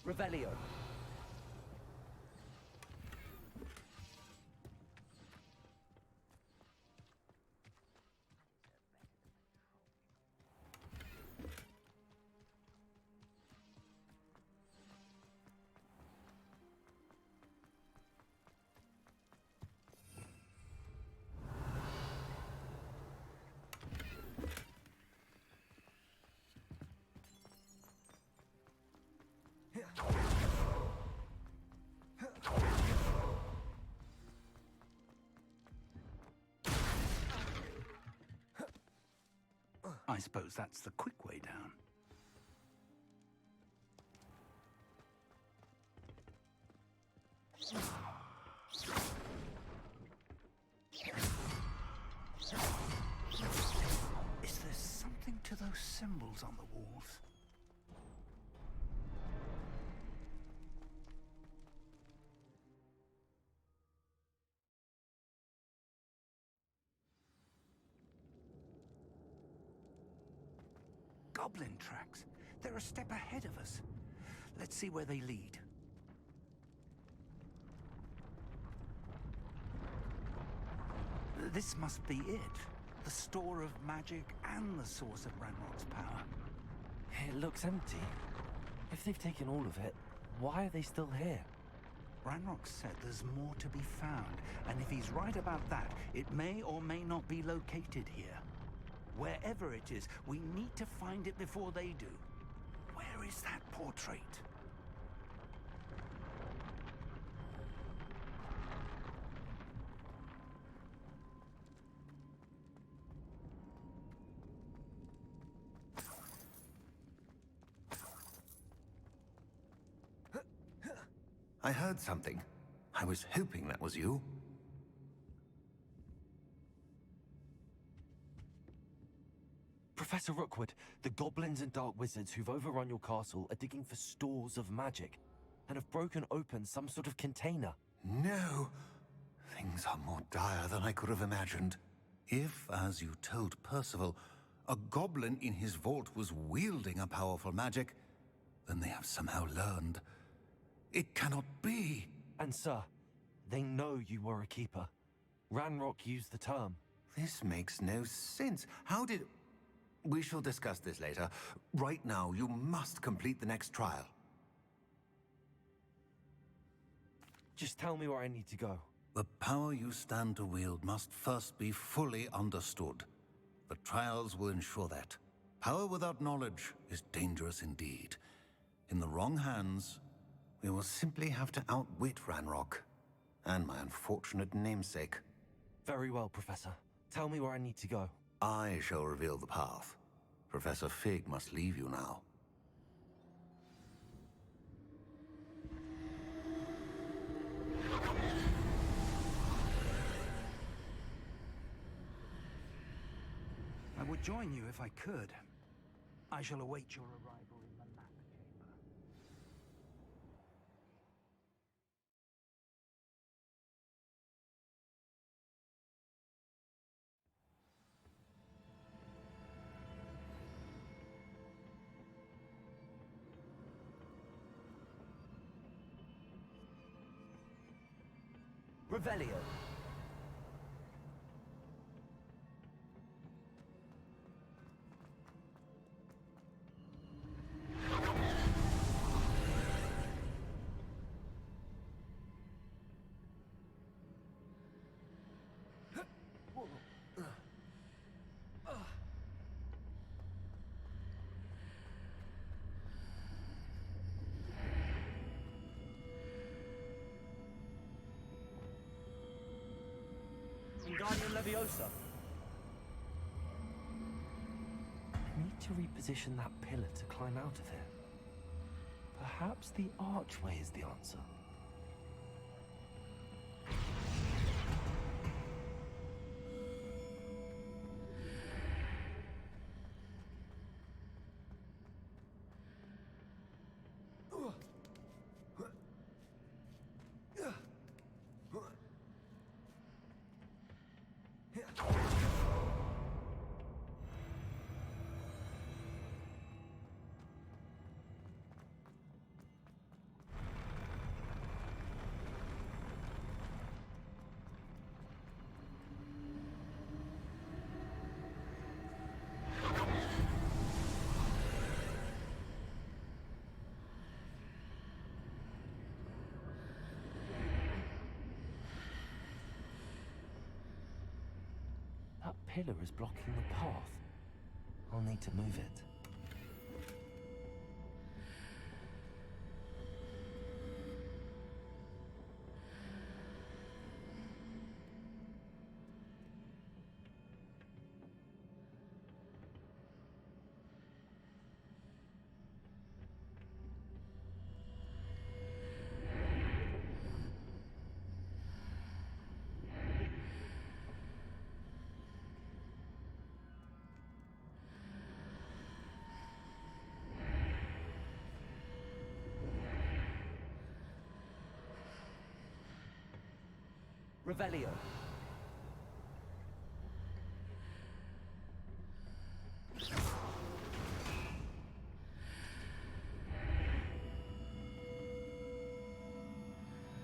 Revelio. I suppose that's the quick way down. Is there something to those symbols on the walls? Goblin tracks. They're a step ahead of us. Let's see where they lead. This must be it. The store of magic and the source of Ranrock's power. It looks empty. If they've taken all of it, why are they still here? Ranrock said there's more to be found, and if he's right about that, it may or may not be located here. Wherever it is, we need to find it before they do. Where is that portrait? I heard something. I was hoping that was you. Professor Rookwood, the goblins and dark wizards who've overrun your castle are digging for stores of magic. and have broken open some sort of container. No! Things are more dire than I could have imagined. If, as you told Percival, a goblin in his vault was wielding a powerful magic, then they have somehow learned. It cannot be! And sir, they know you were a keeper. Ranrock used the term. This makes no sense. How did... We shall discuss this later. Right now, you must complete the next trial. Just tell me where I need to go. The power you stand to wield must first be fully understood. The trials will ensure that. Power without knowledge is dangerous indeed. In the wrong hands, we will simply have to outwit Ranrock and my unfortunate namesake. Very well, Professor. Tell me where I need to go. I shall reveal the path. Professor Fig must leave you now. I would join you if I could. I shall await your arrival in the map chamber. Revelio. Wingardium Leviosa. I need to reposition that pillar to climb out of here. Perhaps the archway is the answer. That pillar is blocking the path. I'll need to move it. Revelio.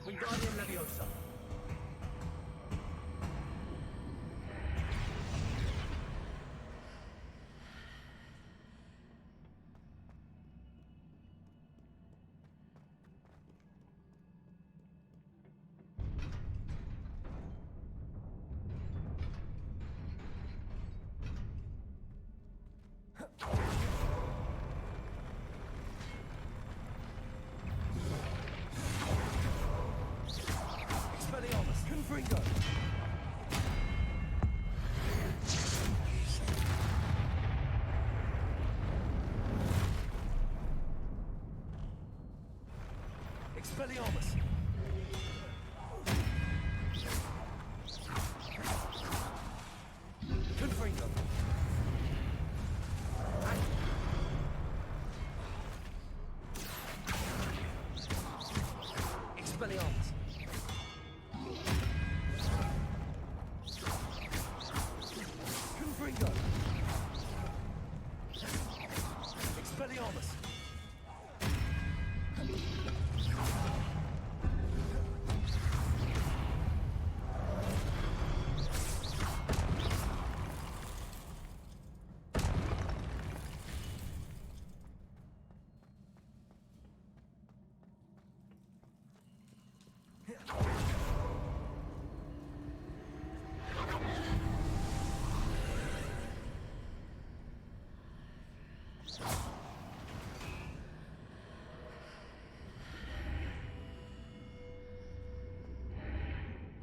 Wingardium Leviosa. Expelliarmus, Confringo. Expelliarmus. Confringo. Expelliarmus! Confringo! Expelliarmus!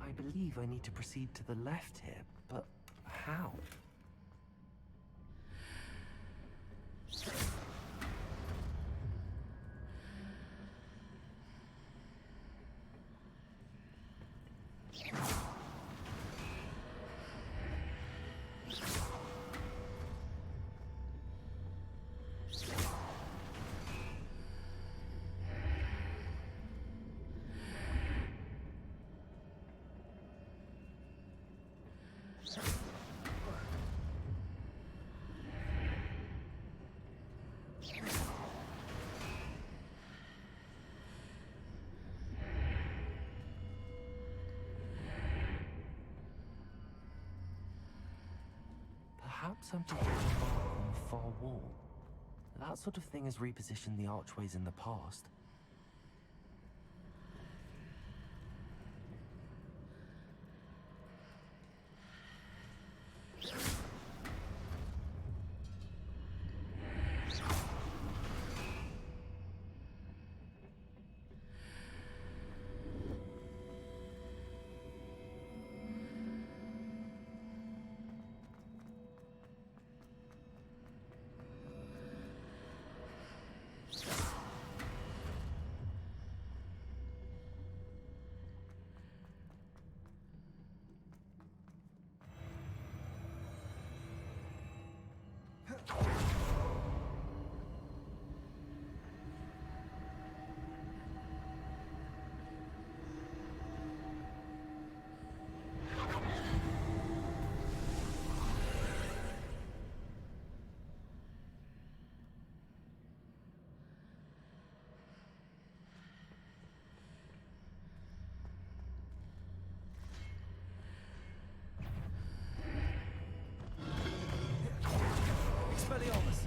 I believe I need to proceed to the left here, but how? Perhaps I'm taking a mark on the far wall. That sort of thing has repositioned the archways in the past. Expelliarmus!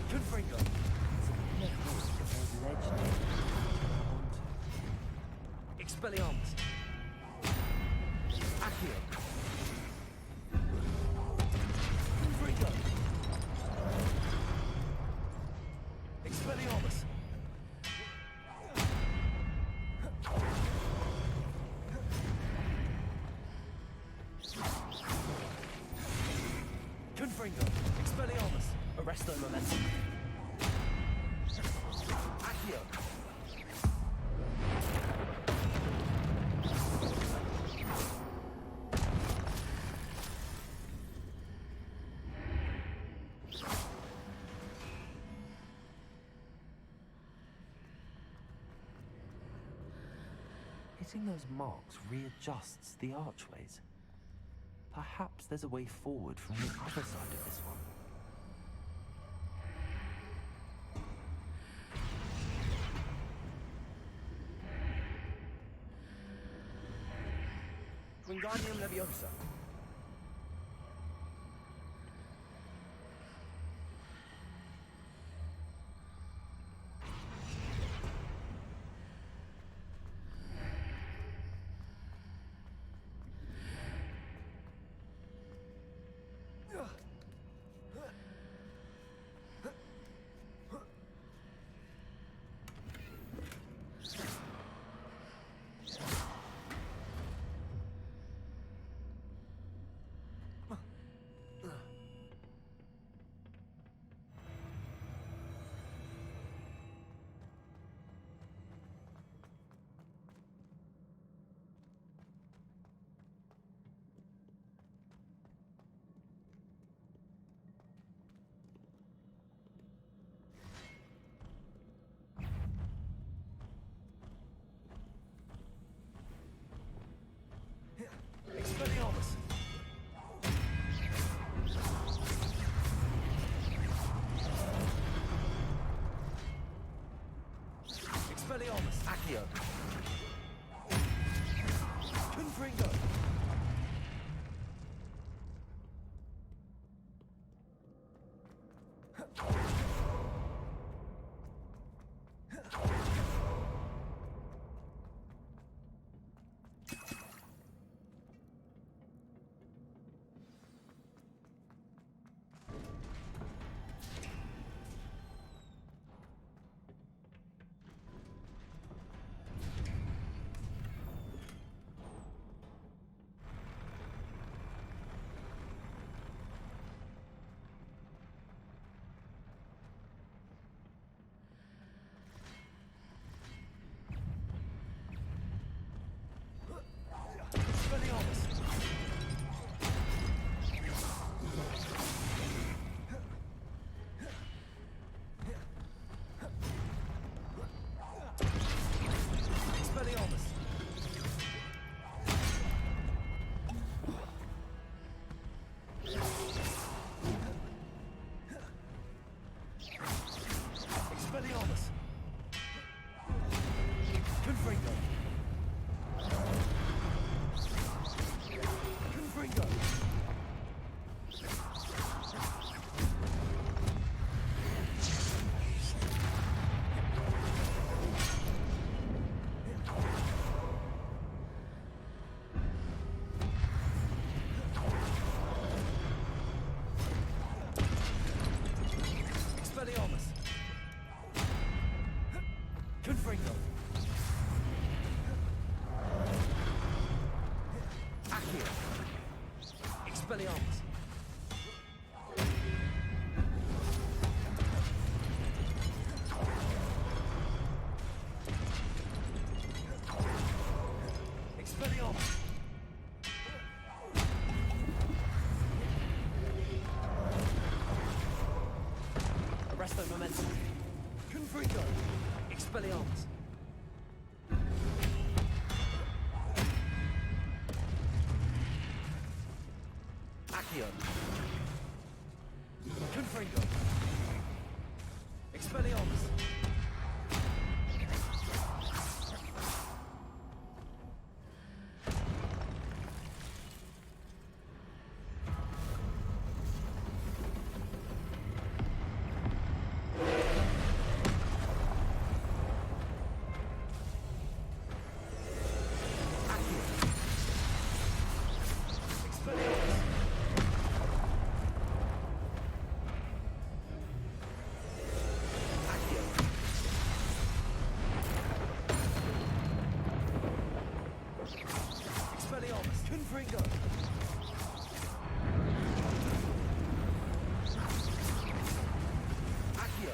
Confringo! Expelliarmus! Accio! Confringo! Expelliarmus! Confringo! Expelliarmus! Arresto momentum! Accio! Hitting those marks readjusts the archways. Perhaps there's a way forward from the other side of this one. Wingardium Leviosa! Expelliarmus! Accio! Confringo! Confringo! Accio! Expelliarmus! Expelliarmus! Arresto momentum! Confringo! Expelliarmus! Accio! Confringo! Expelliarmus! Confringo! Accio!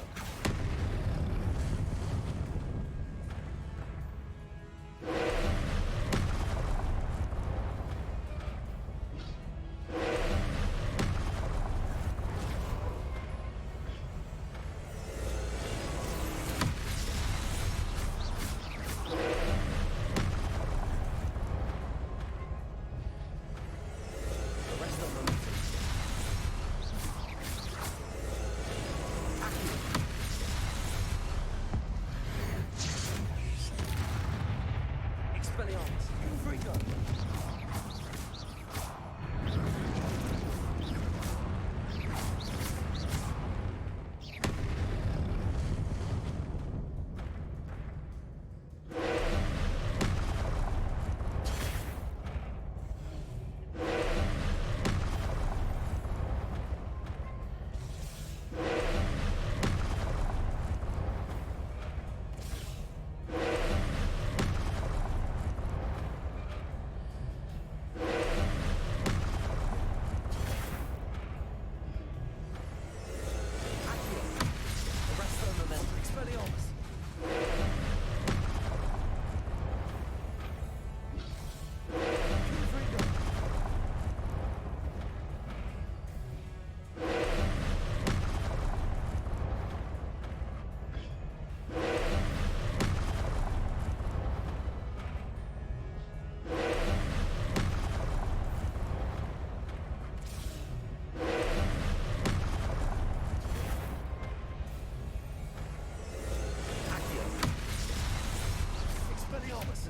Expelliarmus!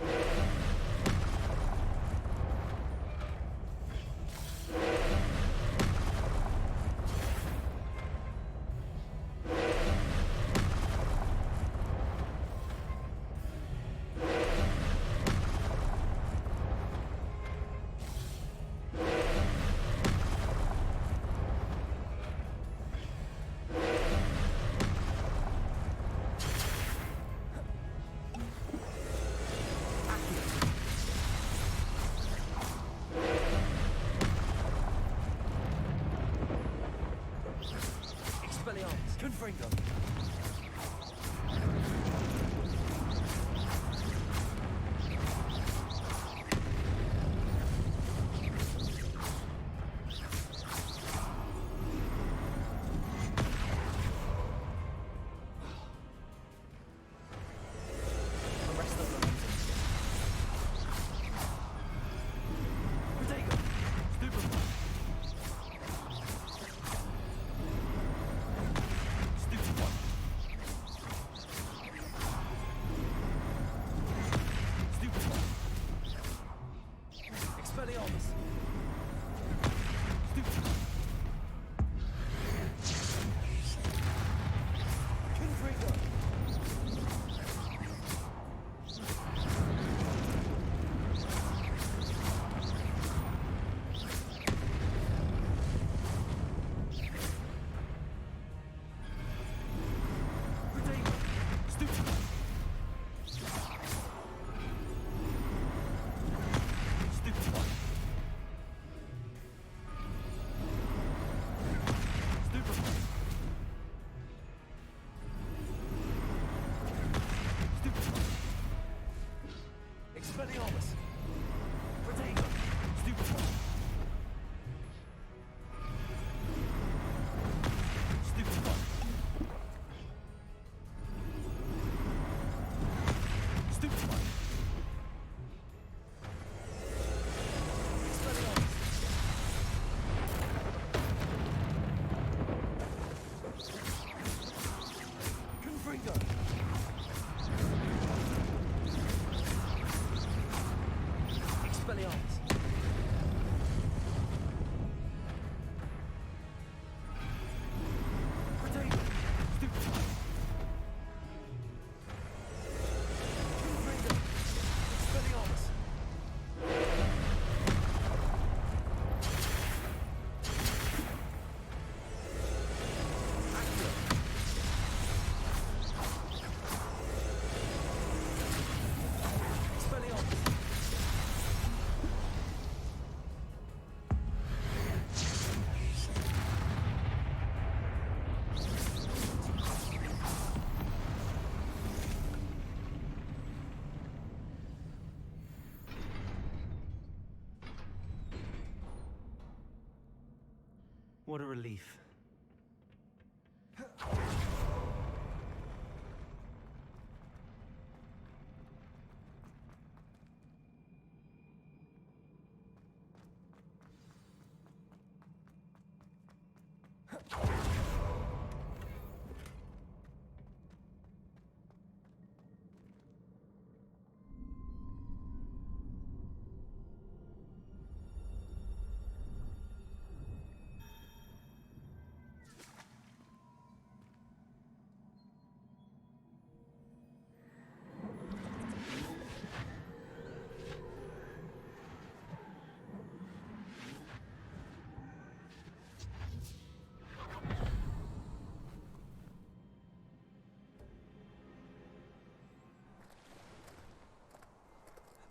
Expelliarmus! Confringo! Arrest the momentum. Protego! Stupefy! Stupefy! Stupefy! Expelliarmus! Stupefy! Confringo! Protego! Stupefy! Stupefy! Stupefy! Stupefy! Expelliarmus! Protego! Stupefy! Stupefy! Stupefy! Expelliarmus! Confringo! Expelliarmus! Protego! Stupefy! Confringo! Expelliarmus! Accio! Expelliarmus! What a relief.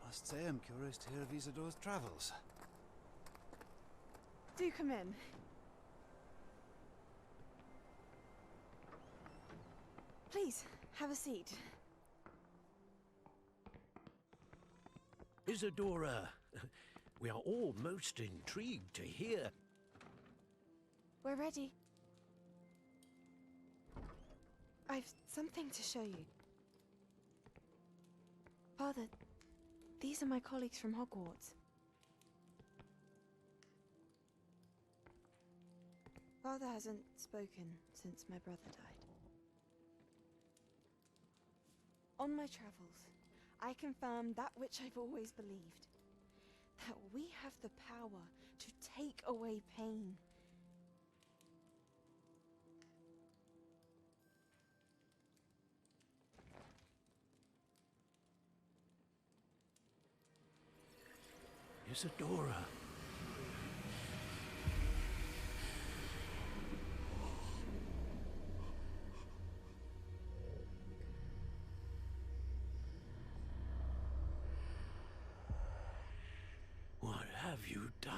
I must say I'm curious to hear of Isidore's travels. Do come in. Please, have a seat. Isadora, we are all most intrigued to hear. We're ready. I've something to show you. Father, these are my colleagues from Hogwarts. Father hasn't spoken since my brother died. On my travels, I confirm that which I've always believed. That we have the power to take away pain. Isadora. What have you done?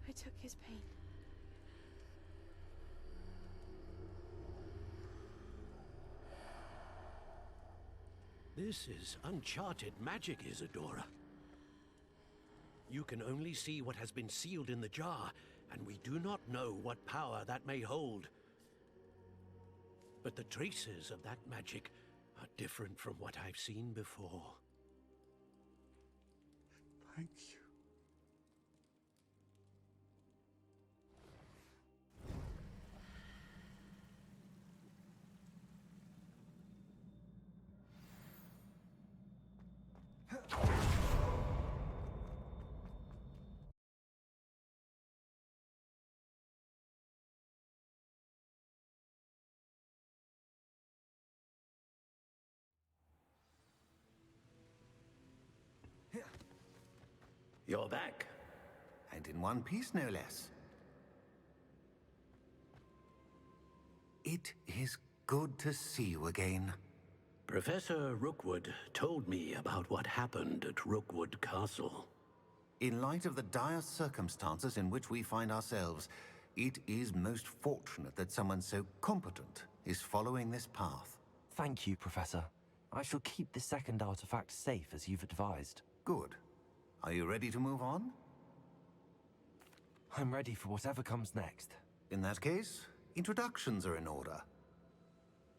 I took his pain. This is uncharted magic, Isadora. You can only see what has been sealed in the jar, and we do not know what power that may hold. But the traces of that magic are different from what I've seen before. Thank you. You're back. And in one piece, no less. It is good to see you again. Professor Rookwood told me about what happened at Rookwood Castle. In light of the dire circumstances in which we find ourselves, it is most fortunate that someone so competent is following this path. Thank you, Professor. I shall keep the second artifact safe as you've advised. Good. Are you ready to move on? I'm ready for whatever comes next. In that case, introductions are in order.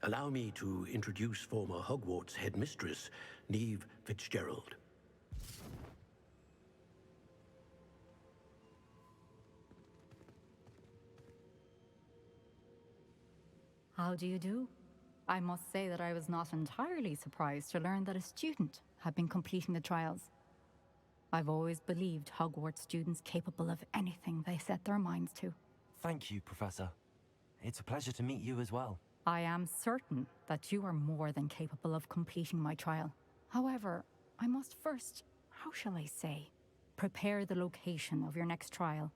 Allow me to introduce former Hogwarts headmistress, Neve Fitzgerald. How do you do? I must say that I was not entirely surprised to learn that a student had been completing the trials. I've always believed Hogwarts students capable of anything they set their minds to. Thank you, Professor. It's a pleasure to meet you as well. I am certain that you are more than capable of completing my trial. However, I must first, how shall I say, prepare the location of your next trial.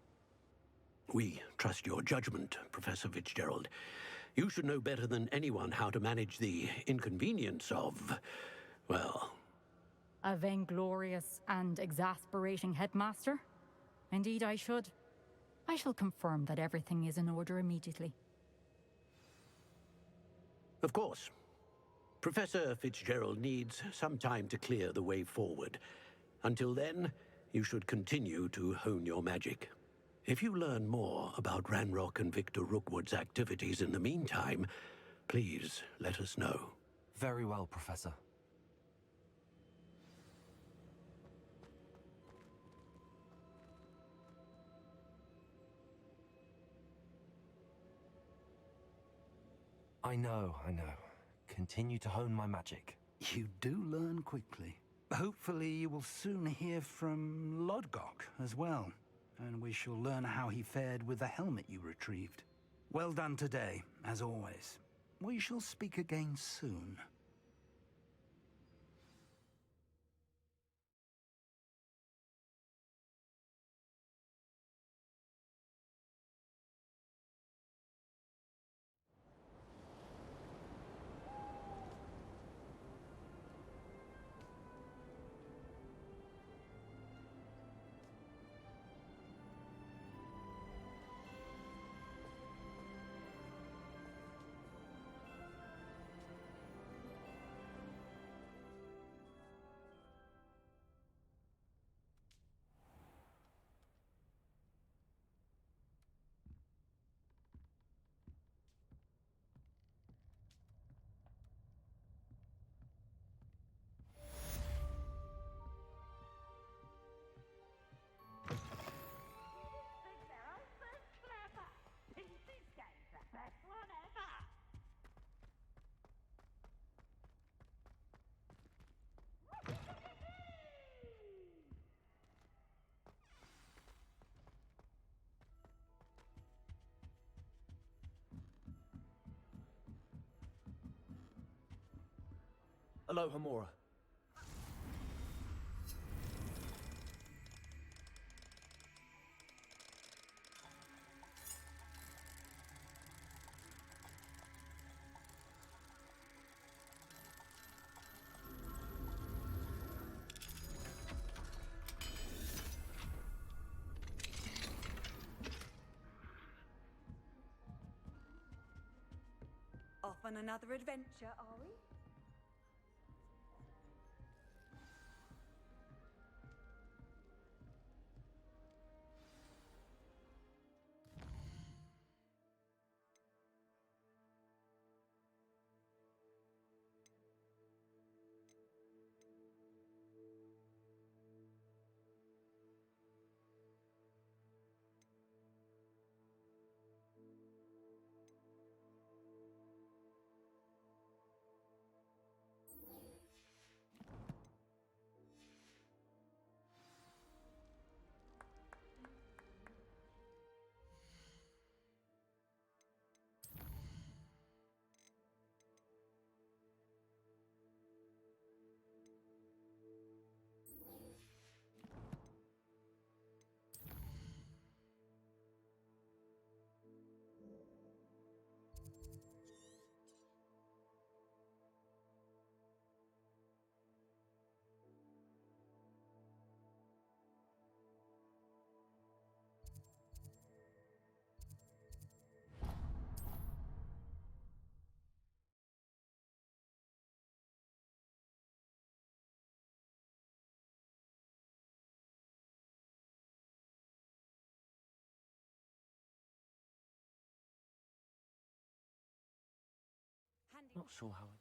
We trust your judgment, Professor Fitzgerald. You should know better than anyone how to manage the inconvenience of, well... A vainglorious and exasperating headmaster? Indeed I should. I shall confirm that everything is in order immediately. Of course. Professor Fitzgerald needs some time to clear the way forward. Until then, you should continue to hone your magic. If you learn more about Ranrock and Victor Rookwood's activities in the meantime, please let us know. Very well, Professor. I know. Continue to hone my magic. You do learn quickly. Hopefully you will soon hear from Lodgok as well, and we shall learn how he fared with the helmet you retrieved. Well done today, as always. We shall speak again soon. Aloha Mora. Off on another adventure, are we? Not sure how it...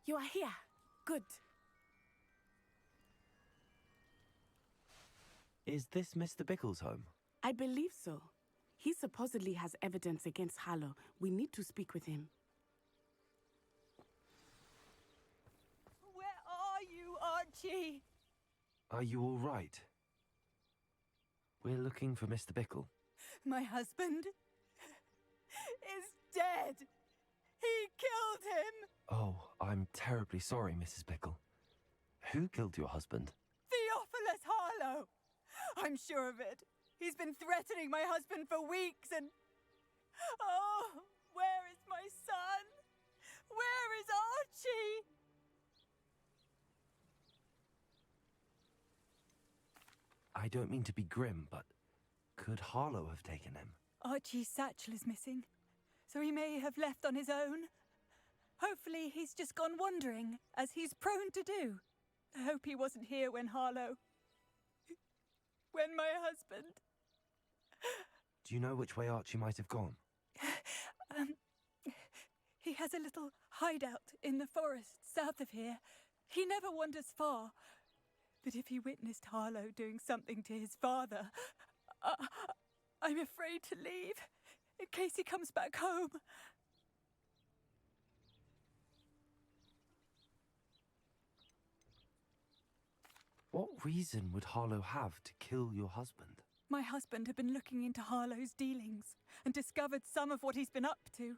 You are here. Good. Is this Mr. Bickle's home? I believe so. He supposedly has evidence against Harlow. We need to speak with him. Where are you, Archie? Are you all right? We're looking for Mr. Bickle. My husband is dead. He killed him. Oh, I'm terribly sorry, Mrs. Bickle. Who killed your husband? Theophilus Harlow. I'm sure of it. He's been threatening my husband for weeks and... Oh, where is my son? Where is Archie? I don't mean to be grim, but could Harlow have taken him? Archie's satchel is missing, so he may have left on his own. Hopefully he's just gone wandering, as he's prone to do. I hope he wasn't here when Harlow... when my husband... Do you know which way Archie might have gone? He has a little hideout in the forest south of here. He never wanders far. But if he witnessed Harlow doing something to his father, I'm afraid to leave, in case he comes back home. What reason would Harlow have to kill your husband? My husband had been looking into Harlow's dealings and discovered some of what he's been up to.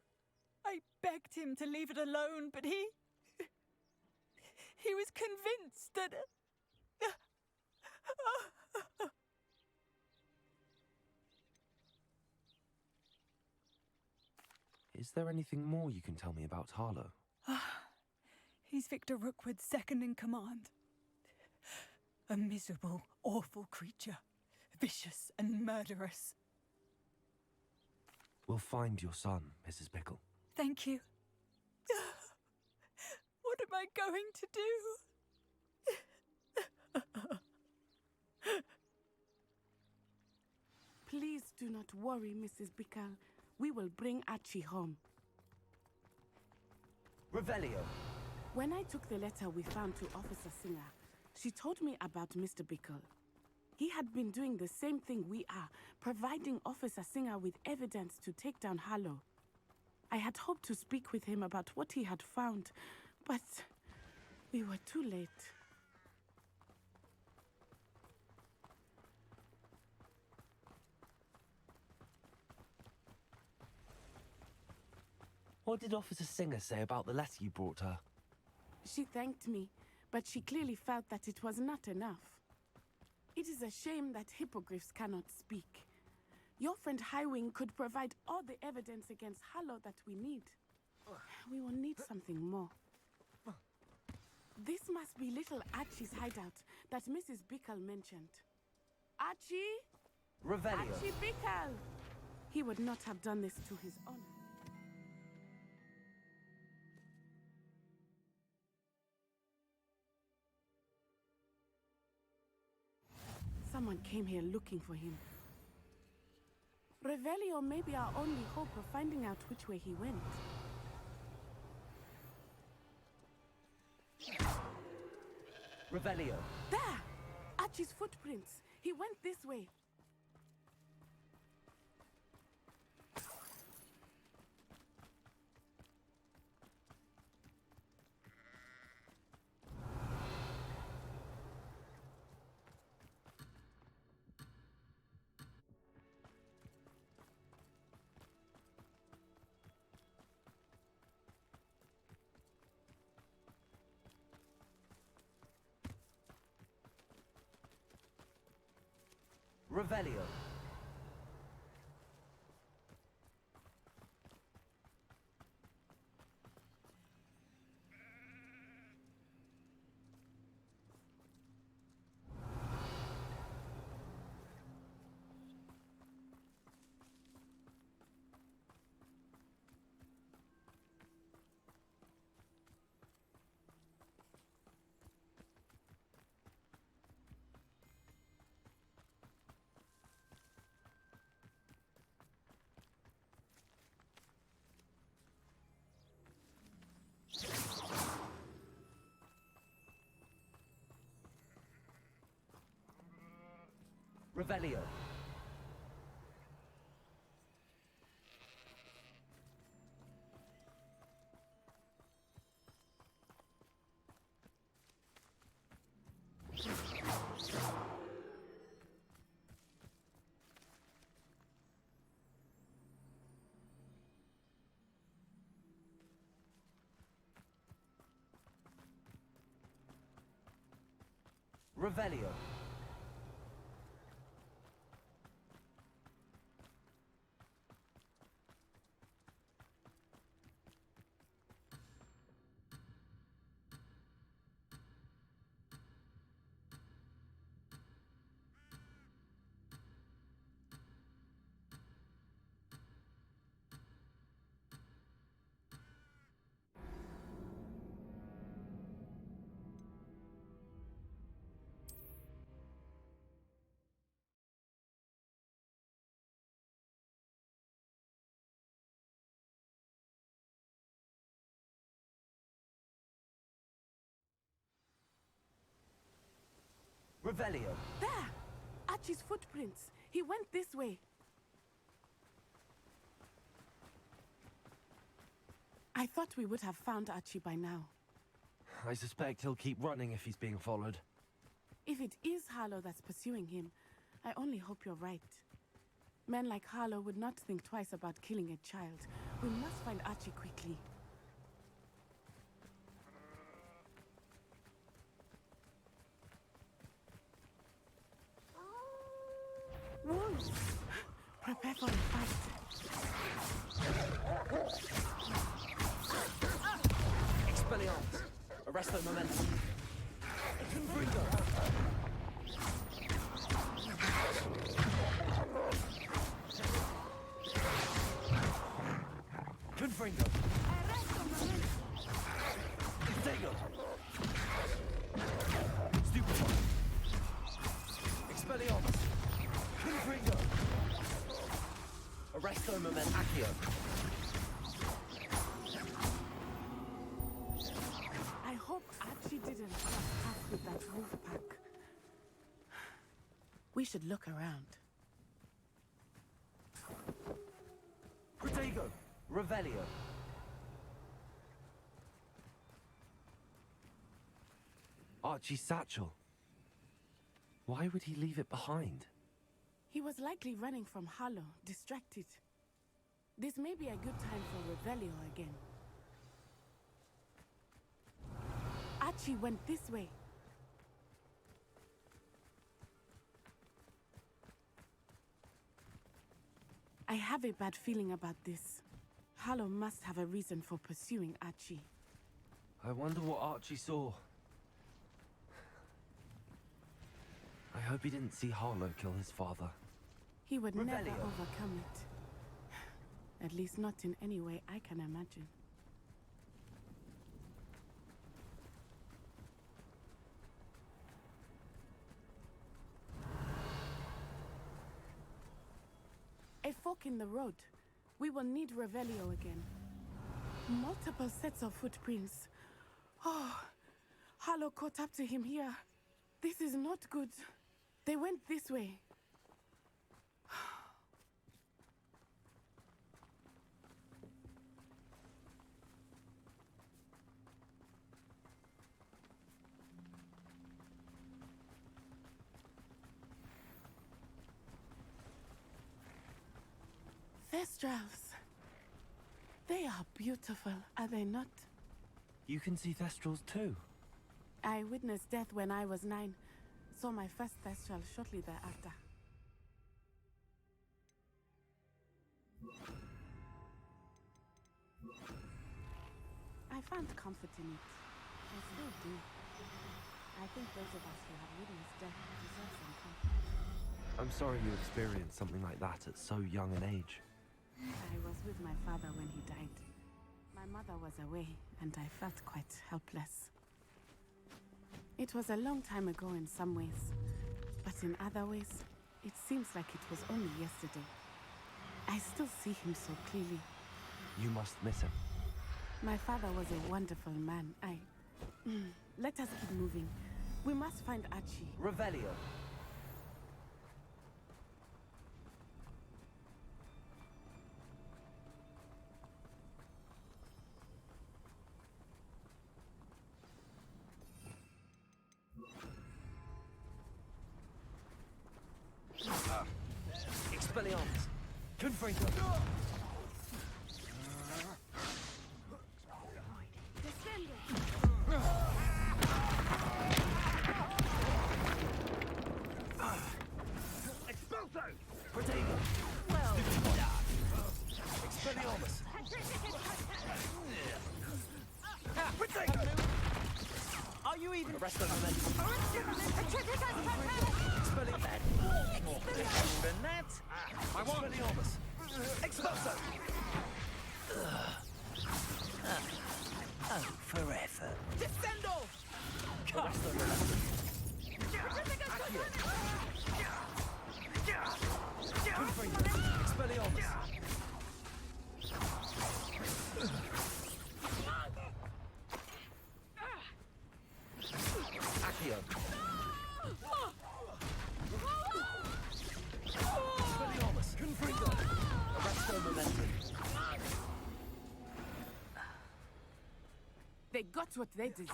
I begged him to leave it alone, but he was convinced that... Is there anything more you can tell me about Harlow? He's Victor Rookwood's second in command. A miserable, awful creature. Vicious and murderous. We'll find your son, Mrs. Bickle. Thank you. What am I going to do? Please do not worry, Mrs. Bickle. We will bring Archie home. Revelio. When I took the letter we found to Officer Singer, she told me about Mr. Bickle. He had been doing the same thing we are, providing Officer Singer with evidence to take down Harlow. I had hoped to speak with him about what he had found, but we were too late. What did Officer Singer say about the letter you brought her? She thanked me, but she clearly felt that it was not enough. It is a shame that hippogriffs cannot speak. Your friend Highwing could provide all the evidence against Harlow that we need. We will need something more. This must be little Archie's hideout that Mrs. Bickle mentioned. Archie? Revelio. Archie Bickle! He would not have done this to his honor. Someone came here looking for him. Revelio may be our only hope of finding out which way he went. Revelio. There! Archie's footprints. He went this way. Revelio. Revelio. Revelio. Revelio. There! Archie's footprints. He went this way. I thought we would have found Archie by now. I suspect he'll keep running if he's being followed. If it is Harlow that's pursuing him, I only hope you're right. Men like Harlow would not think twice about killing a child. We must find Archie quickly. Wolves! Prepare for a fight. Expelliarmus. Arrest the momentum. Confringo. Confringo. Stego. Stupefy. Expelliarmus. Confringo. Arresto moment accio. I hope Archie didn't pass with that wolf pack. We should look around. Protego. Revelio. Archie's satchel. Why would he leave it behind? He was likely running from Harlow, distracted. This may be a good time for Revelio again. Archie went this way. I have a bad feeling about this. Harlow must have a reason for pursuing Archie. I wonder what Archie saw. I hope he didn't see Harlow kill his father. He would never Revelio. overcome it. At least not in any way I can imagine. A fork in the road. We will need Revelio again. Multiple sets of footprints. Oh, Harlow caught up to him here. This is not good. They went this way. Thestrals. They are beautiful, are they not? You can see Thestrals too. I witnessed death when I was 9. Saw my first Thestral shortly thereafter. I found comfort in it. I still do. I think those of us who have witnessed death deserve some comfort. I'm sorry you experienced something like that at so young an age. I was with my father when he died. My mother was away, and I felt quite helpless. It was a long time ago in some ways, but in other ways, it seems like it was only yesterday. I still see him so clearly. You must miss him. My father was a wonderful man. Let us keep moving. We must find Archie. Revelio. Expelliarmus. Confringo. Expulso! Protego. Well done. Expelliarmus. Protego. Are you even... Arrest the momentum. Expelling that. More than that? I want Expelliarmus. Expulso. Oh, for effort. Descendo! Arrest the momentum. Confringo. Expelliarmus. Accio. Expelliarmus. Confringo. Arrest the momentum. They got what they deserved.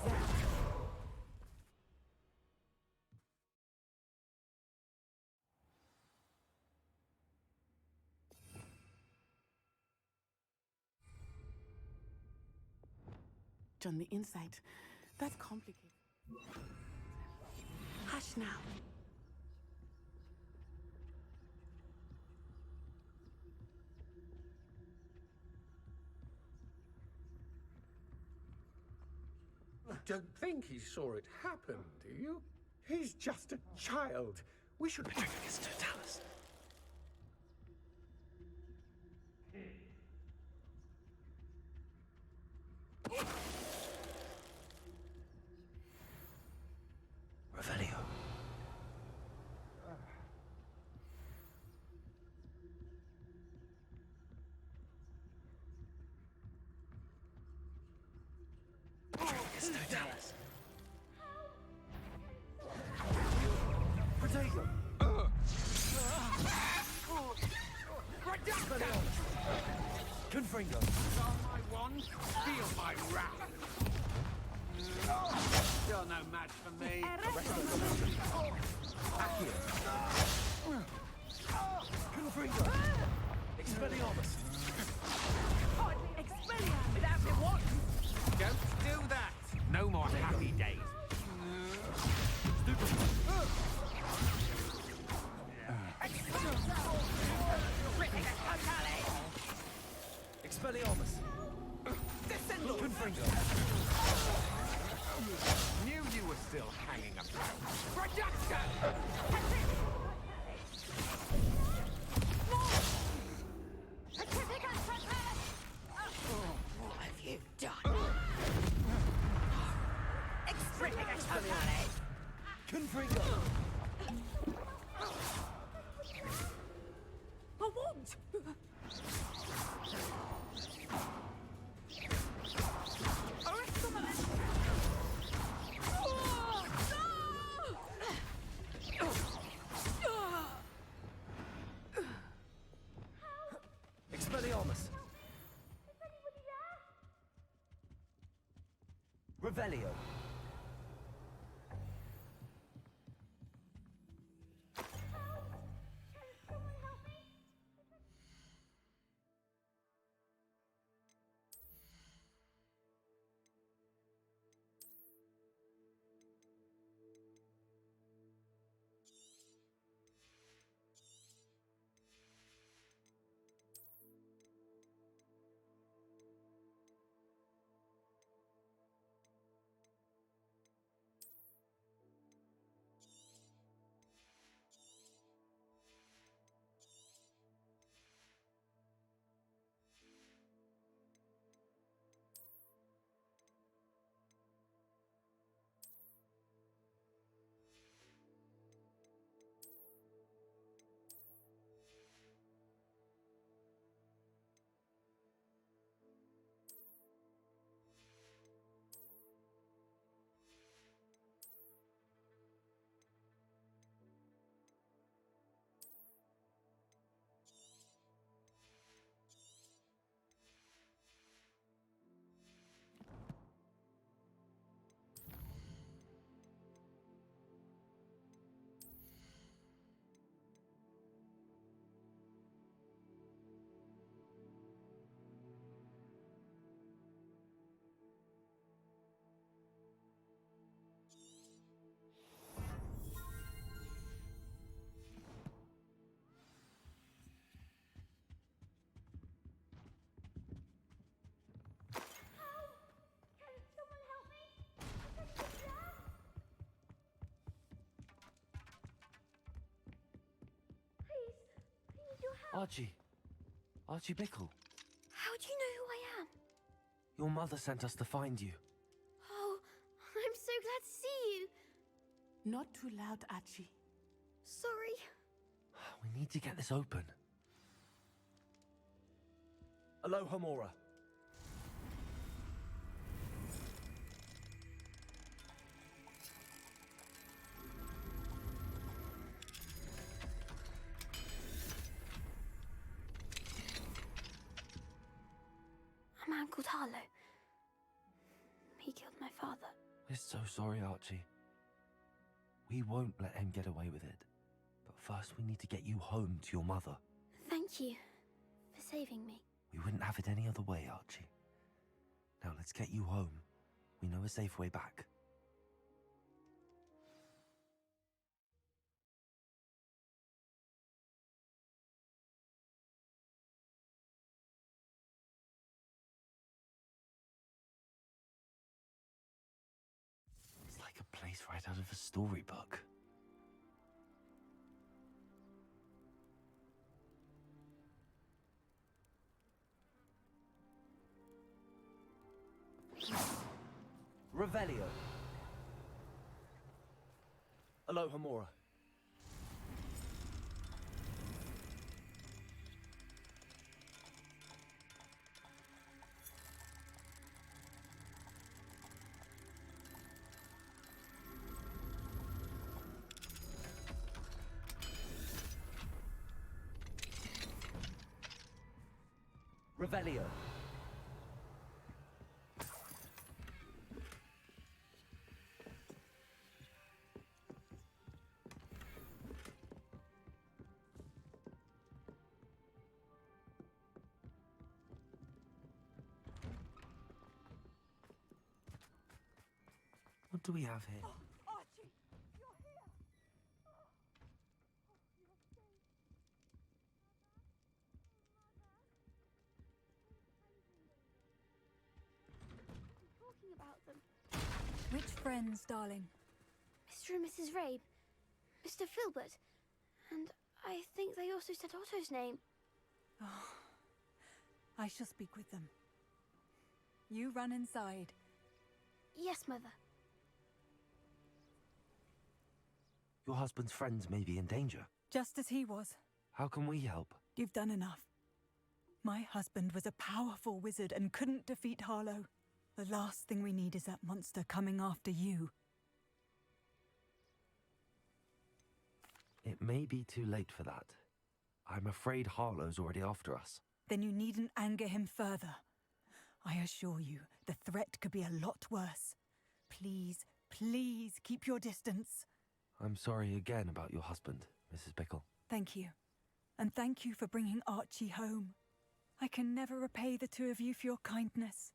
On the inside. That's complicated. Hush now. Don't think he saw it happen, do you? He's just a child. We should be doing this to Dallas. Revelio. It's no Dallas. Protego. Right down! Confringo. On my wand, feel my wrath. You're no match for me. Accio. Confringo. Expelliarmus. Expelliarmus! Descendo! Confringo! Knew you were still hanging about. Reduction! What have you done? Expelliarmus! Confringo! A wand! Expelliarmus! Revelio! Archie. Archie Bickle. How do you know who I am? Your mother sent us to find you. Oh, I'm so glad to see you. Not too loud, Archie. Sorry. We need to get this open. Aloha Mora. A man called Harlow. He killed my father. We're so sorry, Archie. We won't let him get away with it. But first we need to get you home to your mother. Thank you for saving me. We wouldn't have it any other way, Archie. Now let's get you home. We know a safe way back. It's like a place right out of a storybook. Revelio. Aloha Mora. Revelio. What do we have here? Archie, you're here. friends, darling? Mr. and Mrs. Rabe, Mr. Filbert, and I think they also said Otto's name. Oh, I shall speak with them. You run inside. Yes, Mother. Your husband's friends may be in danger. Just as he was. How can we help? You've done enough. My husband was a powerful wizard and couldn't defeat Harlow. The last thing we need is that monster coming after you. It may be too late for that. I'm afraid Harlow's already after us. Then you needn't anger him further. I assure you, the threat could be a lot worse. Please, please keep your distance. I'm sorry again about your husband, Mrs. Bickle. Thank you. And thank you for bringing Archie home. I can never repay the two of you for your kindness.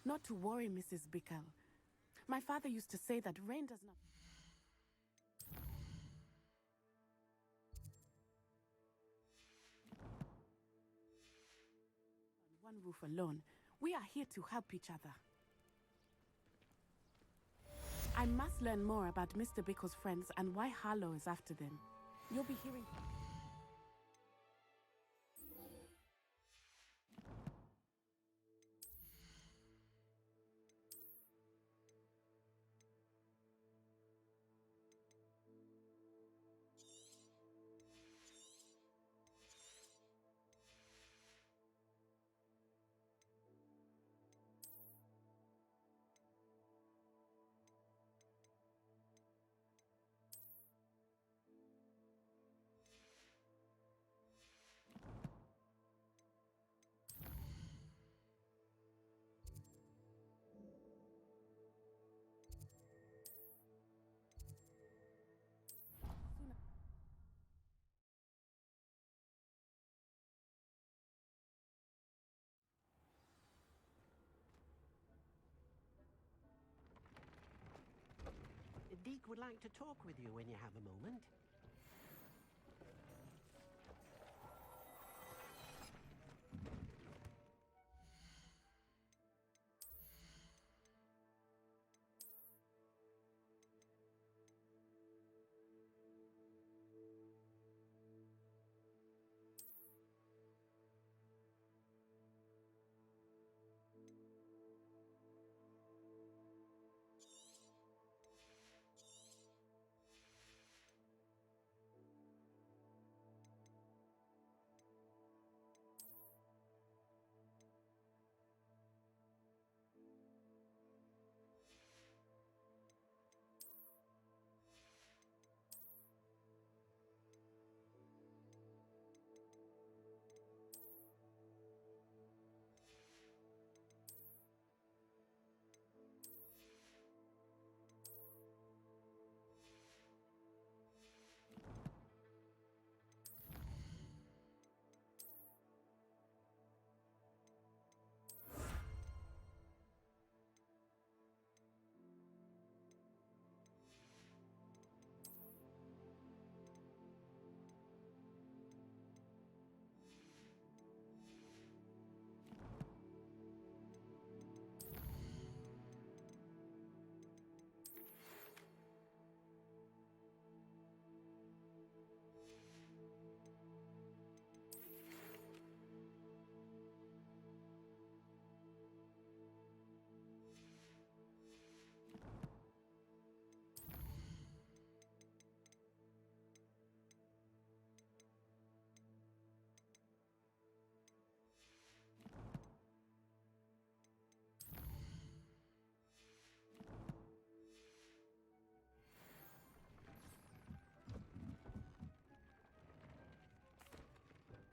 Not to worry, Mrs. Bickle. My father used to say that rain does not... on one roof alone. We are here to help each other. I must learn more about Mr. Bickle's friends and why Harlow is after them. You'll be hearing... Deke would like to talk with you when you have a moment.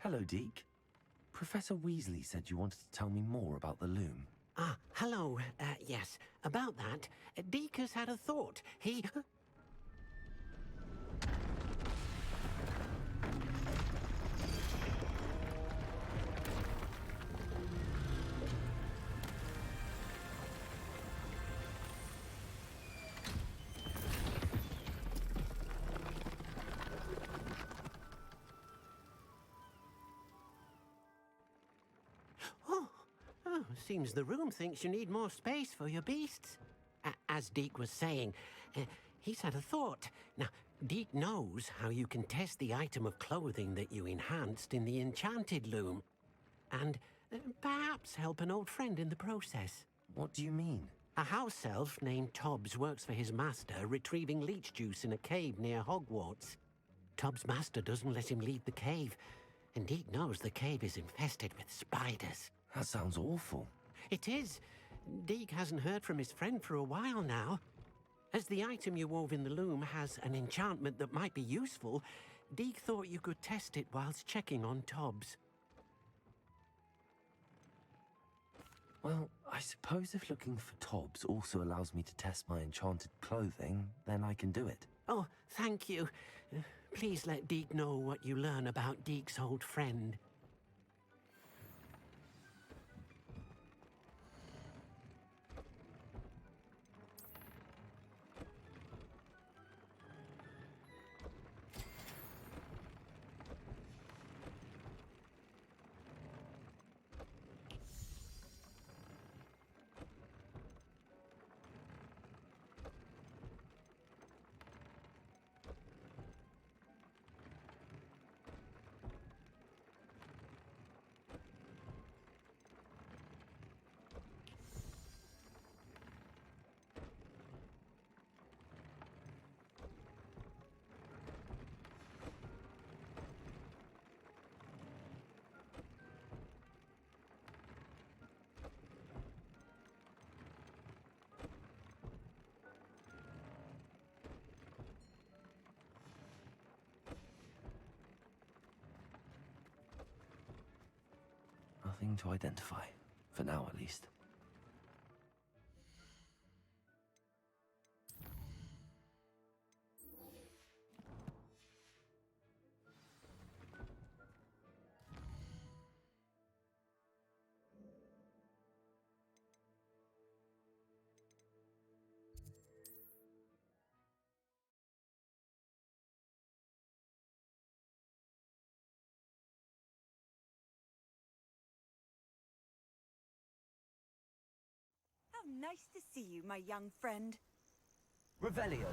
Hello, Deke. Professor Weasley said you wanted to tell me more about the loom. Ah, hello. Yes, about that. Deke has had a thought. He... seems the room thinks you need more space for your beasts. As Deke was saying, he's had a thought. Now, Deke knows how you can test the item of clothing that you enhanced in the enchanted loom. And perhaps help an old friend in the process. What do you mean? A house elf named Tobbs works for his master, retrieving leech juice in a cave near Hogwarts. Tobbs' master doesn't let him leave the cave, and Deke knows the cave is infested with spiders. That sounds awful. It is. Deke hasn't heard from his friend for a while now. As the item you wove in the loom has an enchantment that might be useful, Deke thought you could test it whilst checking on Tobbs. Well, I suppose if looking for Tobbs also allows me to test my enchanted clothing, then I can do it. Oh, thank you. Please let Deke know what you learn about Deke's old friend. Nothing to identify, for now at least. How nice to see you, my young friend. Revelio.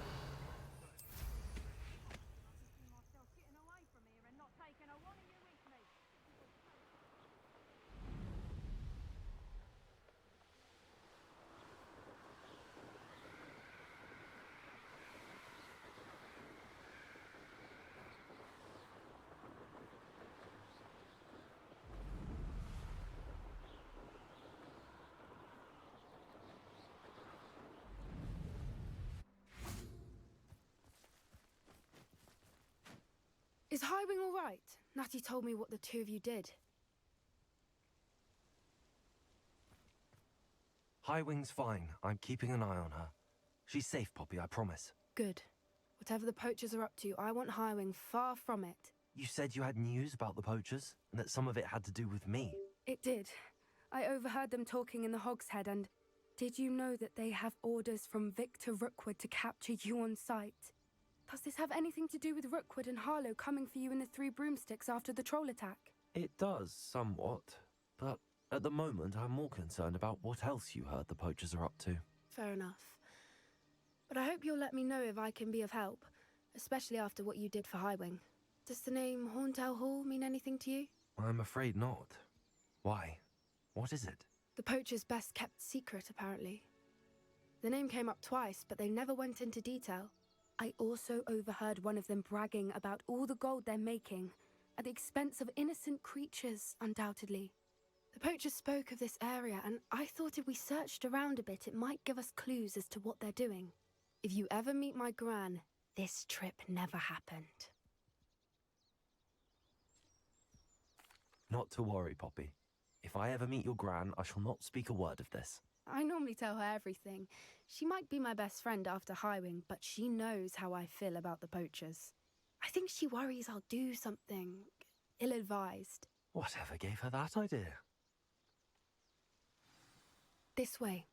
Is Highwing all right? Natty told me what the two of you did. Highwing's fine. I'm keeping an eye on her. She's safe, Poppy, I promise. Good. Whatever the poachers are up to, I want Highwing far from it. You said you had news about the poachers, and that some of it had to do with me. It did. I overheard them talking in the Hogshead, and did you know that they have orders from Victor Rookwood to capture you on sight? Does this have anything to do with Rookwood and Harlow coming for you in the Three Broomsticks after the troll attack? It does, somewhat. But at the moment, I'm more concerned about what else you heard the poachers are up to. Fair enough. But I hope you'll let me know if I can be of help, especially after what you did for Highwing. Does the name Horntail Hall mean anything to you? I'm afraid not. Why? What is it? The poachers' best kept secret, apparently. The name came up twice, but they never went into detail. I also overheard one of them bragging about all the gold they're making, at the expense of innocent creatures, undoubtedly. The poachers spoke of this area, and I thought if we searched around a bit, it might give us clues as to what they're doing. If you ever meet my gran, this trip never happened. Not to worry, Poppy. If I ever meet your gran, I shall not speak a word of this. I normally tell her everything. She might be my best friend after Highwing, but she knows how I feel about the poachers. I think she worries I'll do something ill-advised. Whatever gave her that idea? This way.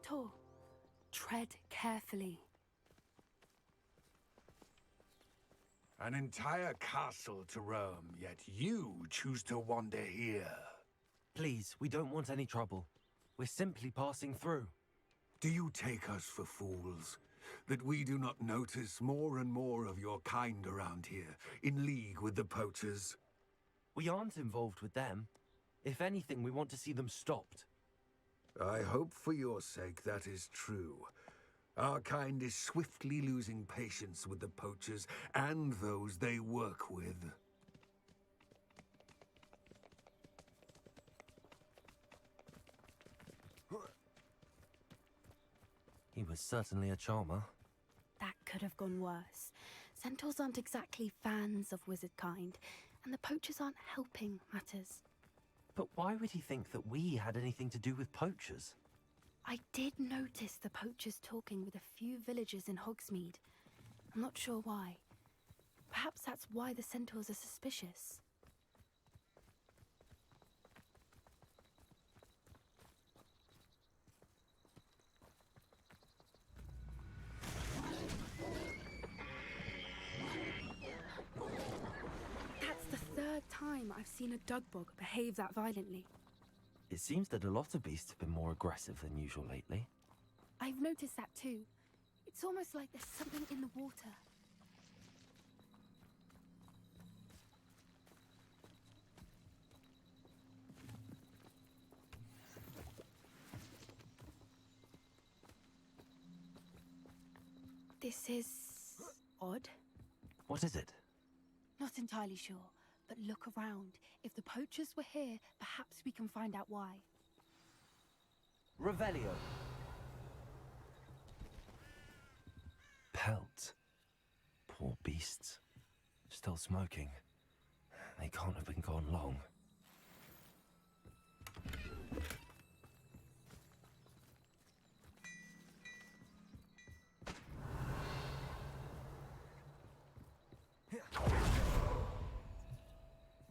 centaur. Tread carefully. An entire castle to roam, yet you choose to wander here. Please, we don't want any trouble. We're simply passing through. Do you take us for fools? That we do not notice more and more of your kind around here, in league with the poachers? We aren't involved with them. If anything, we want to see them stopped. I hope for your sake that is true. Our kind is swiftly losing patience with the poachers and those they work with. He was certainly a charmer. That could have gone worse. Centaurs aren't exactly fans of wizard kind, and the poachers aren't helping matters. But why would he think that we had anything to do with poachers? I did notice the poachers talking with a few villagers in Hogsmeade. I'm not sure why. Perhaps that's why the centaurs are suspicious. That's the third time I've seen a dugbog behave that violently. It seems that a lot of beasts have been more aggressive than usual lately. I've noticed that too. It's almost like there's something in the water. This is odd. What is it? Not entirely sure, but look around. If the poachers were here, perhaps we can find out why. Revelio. Pelt. Poor beasts. Still smoking. They can't have been gone long.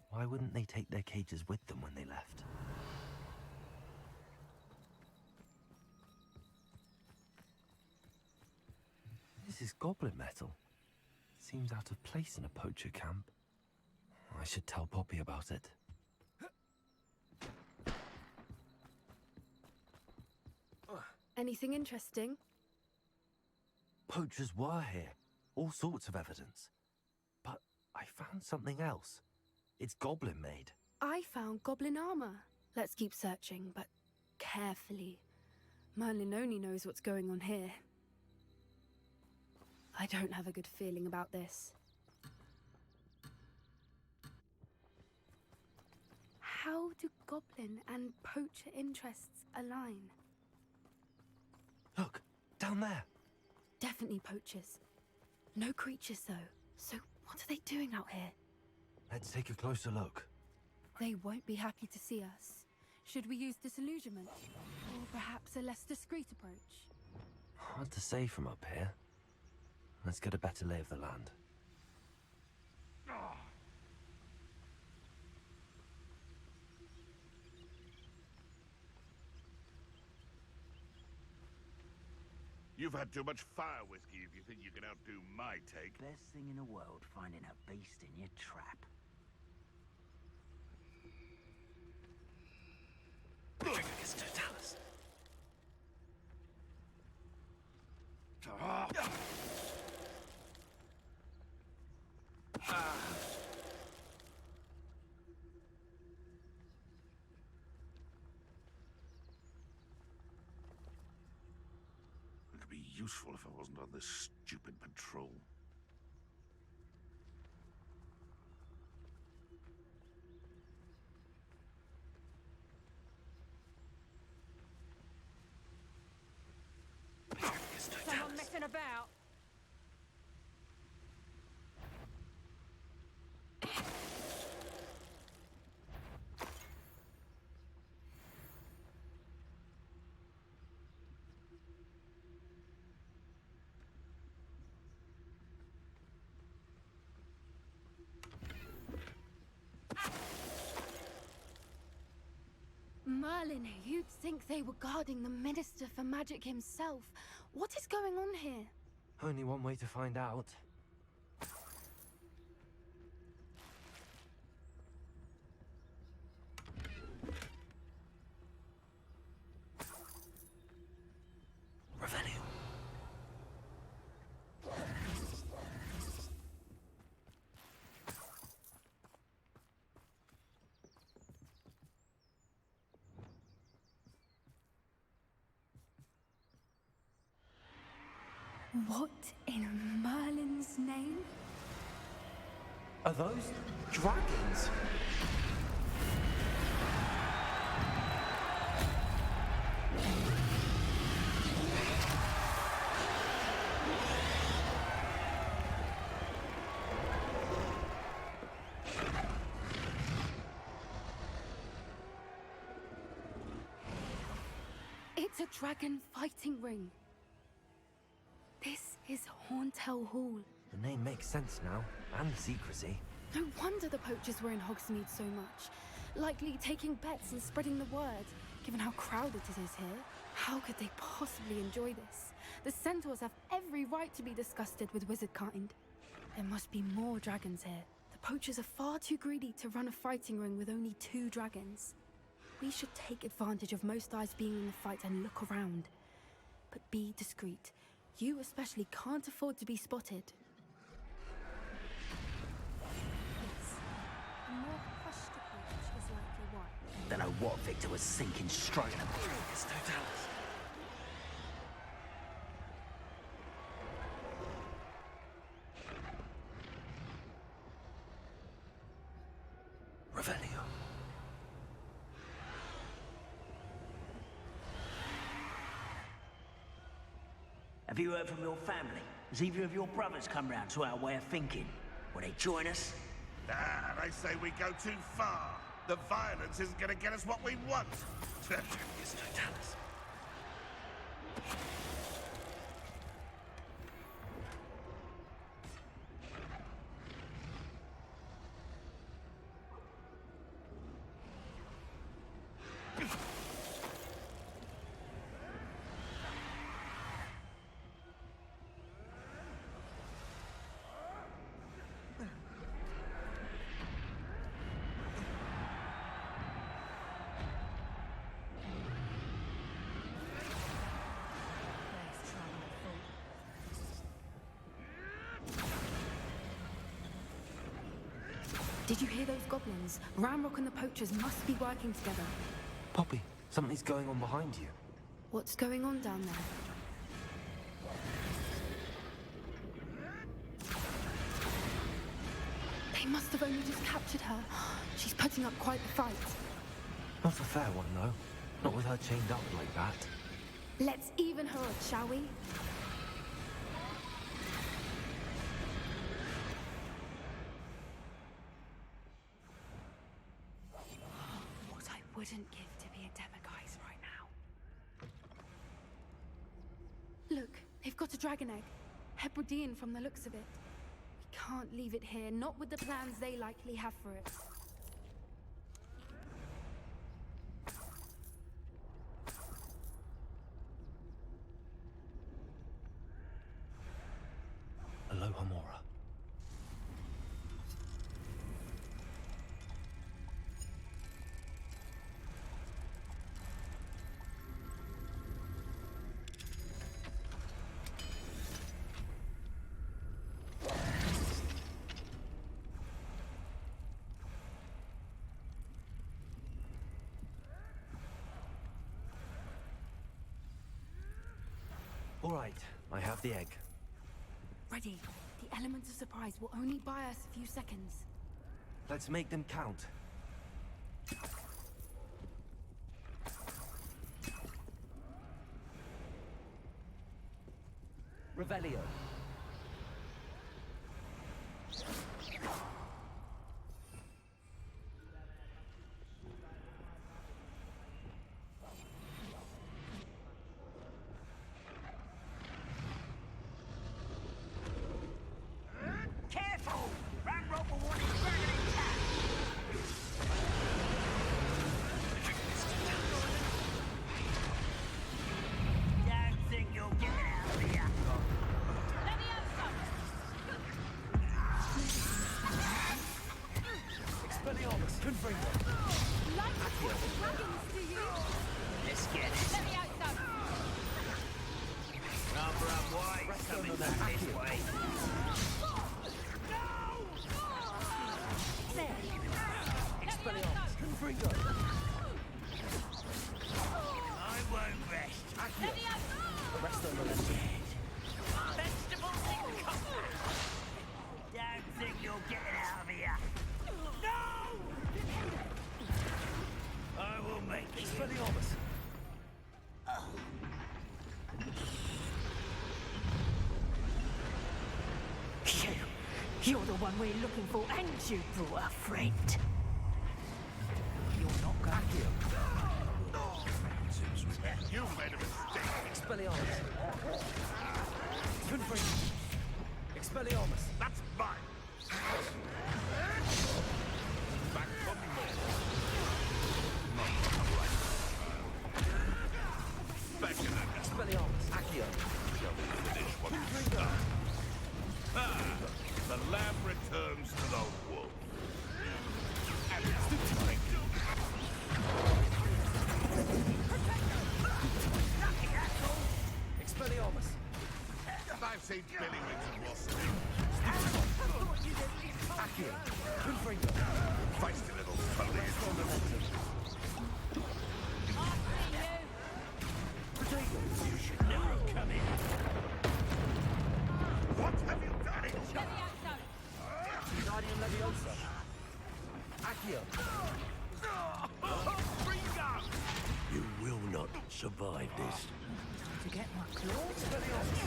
Why wouldn't they take their cages with them when they left? This is goblin metal. Seems out of place in a poacher camp. I should tell Poppy about it. Anything interesting? Poachers were here. All sorts of evidence. But I found something else. It's goblin made. I found goblin armor. Let's keep searching, but carefully. Merlin only knows what's going on here. I don't have a good feeling about this. How do goblin and poacher interests align? Look, down there. Definitely poachers. No creatures, though. So what are they doing out here? Let's take a closer look. They won't be happy to see us. Should we use disillusionment? Or perhaps a less discreet approach? Hard to say from up here. Let's get a better lay of the land. You've had too much fire whiskey if you think you can outdo my take. Best thing in the world, finding a beast in your trap. Totalis. It'd be useful if I wasn't on this stupid patrol. Someone messing about. Merlin, you'd think they were guarding the Minister for Magic himself. What is going on here? Only one way to find out. Revelio. What in Merlin's name? Are those dragons? It's a dragon fighting ring. This is Hauntel Hall. The name makes sense now, and the secrecy. No wonder the poachers were in Hogsmeade so much. Likely taking bets and spreading the word, given how crowded it is here. How could they possibly enjoy this? The centaurs have every right to be disgusted with wizard kind. There must be more dragons here. The poachers are far too greedy to run a fighting ring with only 2 dragons. We should take advantage of most eyes being in the fight and look around. But be discreet. You especially can't afford to be spotted. Yes. A more hushed approach is likely one. Don't know what Victor was thinking, stroking them. It's Totalis. Revelio. Have you heard from your family? Has either of your brothers come round to our way of thinking? Will they join us? Nah, they say we go too far. The violence isn't going to get us what we want. It's Totalis. Did you hear those goblins? Ramrock and the poachers must be working together. Poppy, something's going on behind you. What's going on down there? They must have only just captured her. She's putting up quite the fight. Not a fair one, though. Not with her chained up like that. Let's even her up, shall we? What I wouldn't give to be a Demiguise right now. Look, they've got a dragon egg. Hebridean from the looks of it. We can't leave it here, not with the plans they likely have for it. Aloha Mora. All right, I have the egg. Ready. The elements of surprise will only buy us a few seconds. Let's make them count. Revelio. Careful! Ramrock will want his dragon intact! Expelliarmus! Confringo! Let's get it. Let me out, son. Armour and White coming back this way. Expelliarmus! Confringo! I won't rest. Arresto Molestum! Vegetables in combat. Don't think you're getting out of here. No! I will make you. Expelliarmus! You're the one we're looking for, and you, brewer friend. You're not going to kill. You made a mistake. Expelliarmus! Confringo! Expelliarmus! That's mine. Back for more. Back in that. Expelliarmus! Accio! Finish what you start. The lamb returns to the wolf. And it's time. Expelliarmus! I've seen Billywings and Wasp. Accio! Confringo! Feisty little phony. Protego! You should never have come in. What have you done? Guardian Leviosa! Accio! You will not survive this. To get my claws? Expelliarmus!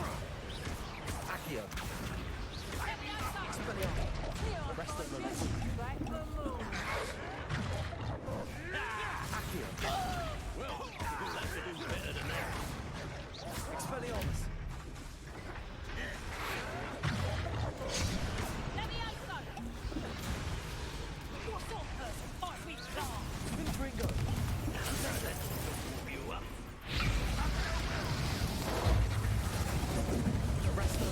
Accio! Expelliarmus! Arresto Molestum! Accio! Well, you'll have to do better than that. Expelliarmus! Confringo! You up. Arresto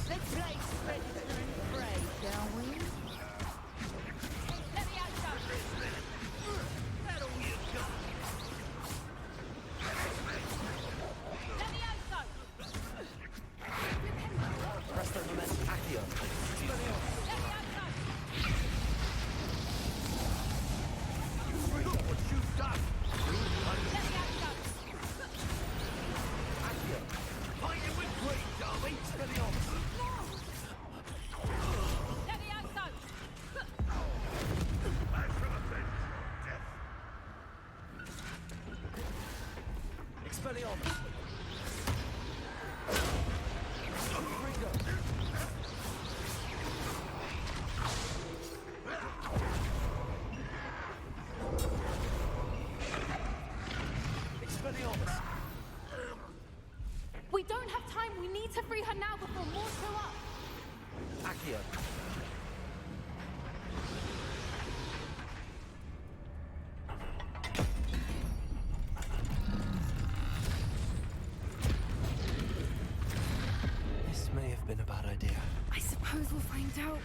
Let's play Predator and Prey, shall we? Let me out, son. That all you've got? Let me out, son. Arresto Molestum! Accio! Let me out, son. Look what you've done. Let me out, son. Accio! Fight it with greed, darling. Expelliarmus! Let me out, son. I shall avenge death. Expelliarmus! Confringo! Expelliarmus! We don't have time. We need to free her now before more show up. Accio! This may have been a bad idea. I suppose we'll find out.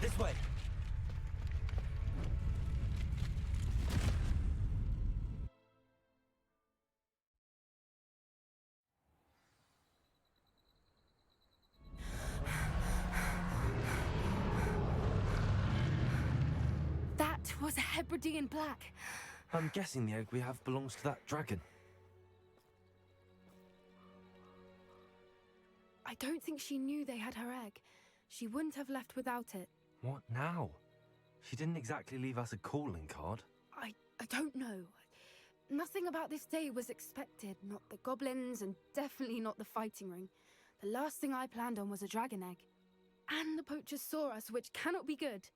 This way! That was a Hebridean black. I'm guessing the egg we have belongs to that dragon. I don't think she knew they had her egg. She wouldn't have left without it. What now? She didn't exactly leave us a calling card. I don't know. Nothing about this day was expected. Not the goblins, and definitely not the fighting ring. The last thing I planned on was a dragon egg. And the poachers saw us, which cannot be good.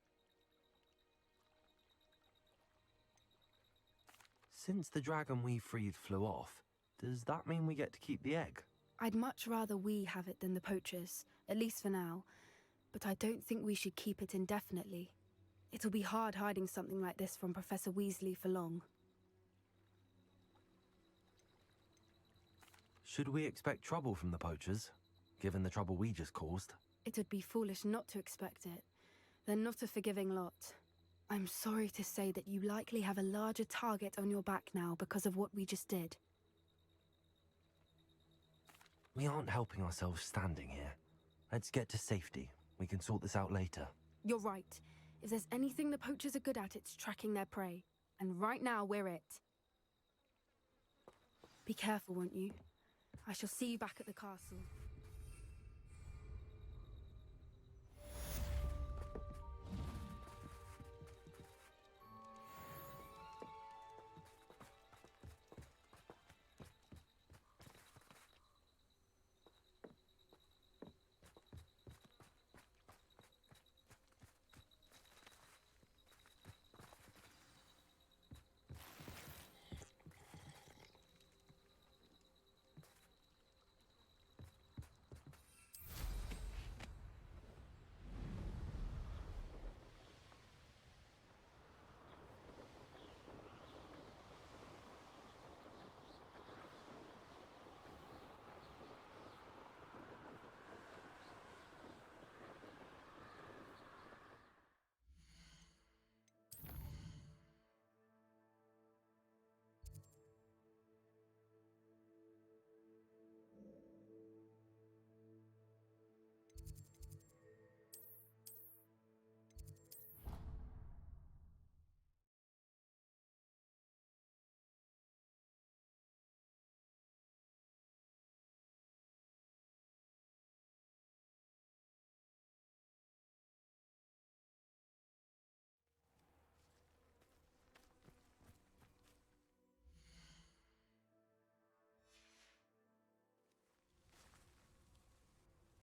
Since the dragon we freed flew off, does that mean we get to keep the egg? I'd much rather we have it than the poachers, at least for now. But I don't think we should keep it indefinitely. It'll be hard hiding something like this from Professor Weasley for long. Should we expect trouble from the poachers, given the trouble we just caused? It would be foolish not to expect it. They're not a forgiving lot. I'm sorry to say that you likely have a larger target on your back now because of what we just did. We aren't helping ourselves standing here. Let's get to safety. We can sort this out later. You're right. If there's anything the poachers are good at, it's tracking their prey. And right now, we're it. Be careful, won't you? I shall see you back at the castle.